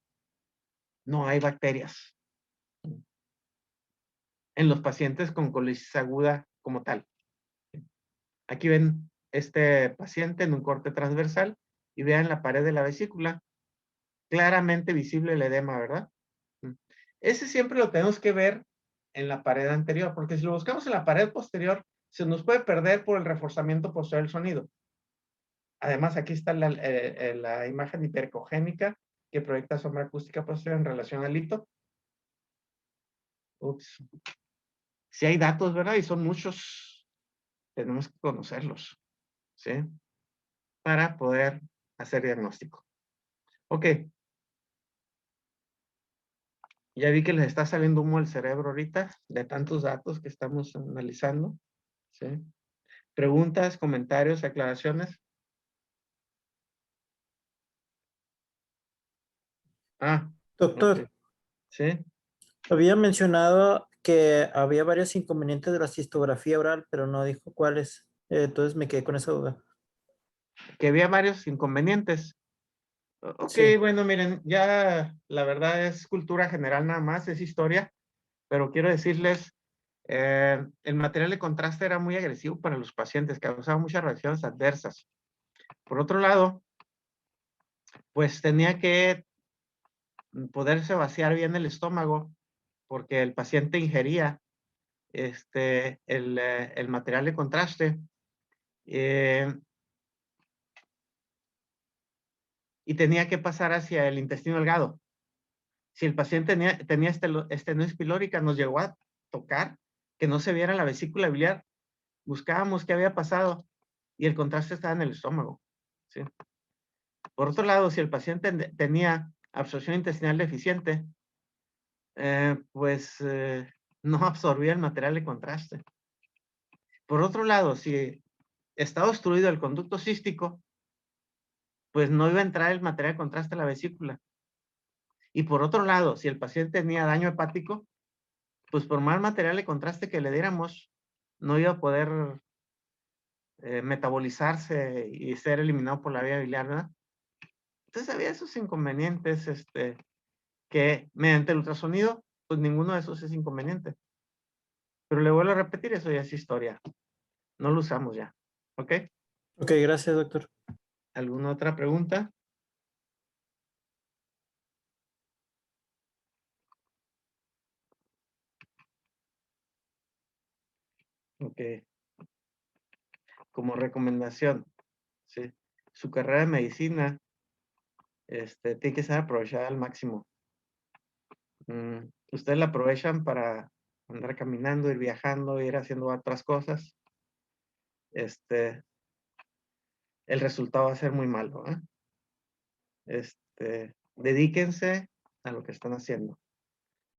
S1: No hay bacterias en los pacientes con colicitis aguda como tal. Aquí ven este paciente en un corte transversal y vean la pared de la vesícula. Claramente visible el edema, ¿verdad? Ese siempre lo tenemos que ver en la pared anterior, porque si lo buscamos en la pared posterior, se nos puede perder por el reforzamiento posterior del sonido. Además, aquí está la imagen hiperecogénica que proyecta sombra acústica posterior en relación al hito. Ups. Si hay datos, ¿verdad? Y son muchos, tenemos que conocerlos, ¿sí? Para poder hacer diagnóstico. Ok. Ya vi que les está saliendo humo al cerebro ahorita de tantos datos que estamos analizando, ¿sí? ¿Preguntas, comentarios, aclaraciones? Ah,
S5: Doctor,
S1: ok. ¿Sí?
S5: había mencionado que había varios inconvenientes de la cistografía oral, pero no dijo cuáles. Entonces me quedé con esa duda.
S1: Que había varios inconvenientes. Ok,
S5: Sí.
S1: bueno, miren, ya la verdad es cultura general nada más, es historia, pero quiero decirles, el material de contraste era muy agresivo para los pacientes, causaba muchas reacciones adversas. Por otro lado, pues tenía que poderse vaciar bien el estómago, porque el paciente ingería el material de contraste. y tenía que pasar hacia el intestino delgado. Si el paciente tenía estenosis pilórica, nos llegó a tocar que no se viera la vesícula biliar. Buscábamos qué había pasado y el contraste estaba en el estómago. ¿Sí? Por otro lado, si el paciente tenía absorción intestinal deficiente, no absorbía el material de contraste. Por otro lado, si estaba obstruido el conducto cístico, pues no iba a entrar el material de contraste a la vesícula. Y por otro lado, si el paciente tenía daño hepático, pues por más material de contraste que le diéramos, no iba a poder metabolizarse y ser eliminado por la vía biliar, ¿verdad? Entonces había esos inconvenientes, que mediante el ultrasonido, pues ninguno de esos es inconveniente. Pero le vuelvo a repetir, eso ya es historia. No lo usamos ya. ¿Ok?
S5: Ok, gracias, doctor.
S1: ¿Alguna otra pregunta? Ok. Como recomendación, ¿sí? Su carrera de medicina, tiene que ser aprovechada al máximo. Ustedes la aprovechan para andar caminando, ir viajando, ir haciendo otras cosas. El resultado va a ser muy malo, ¿eh? Dedíquense a lo que están haciendo.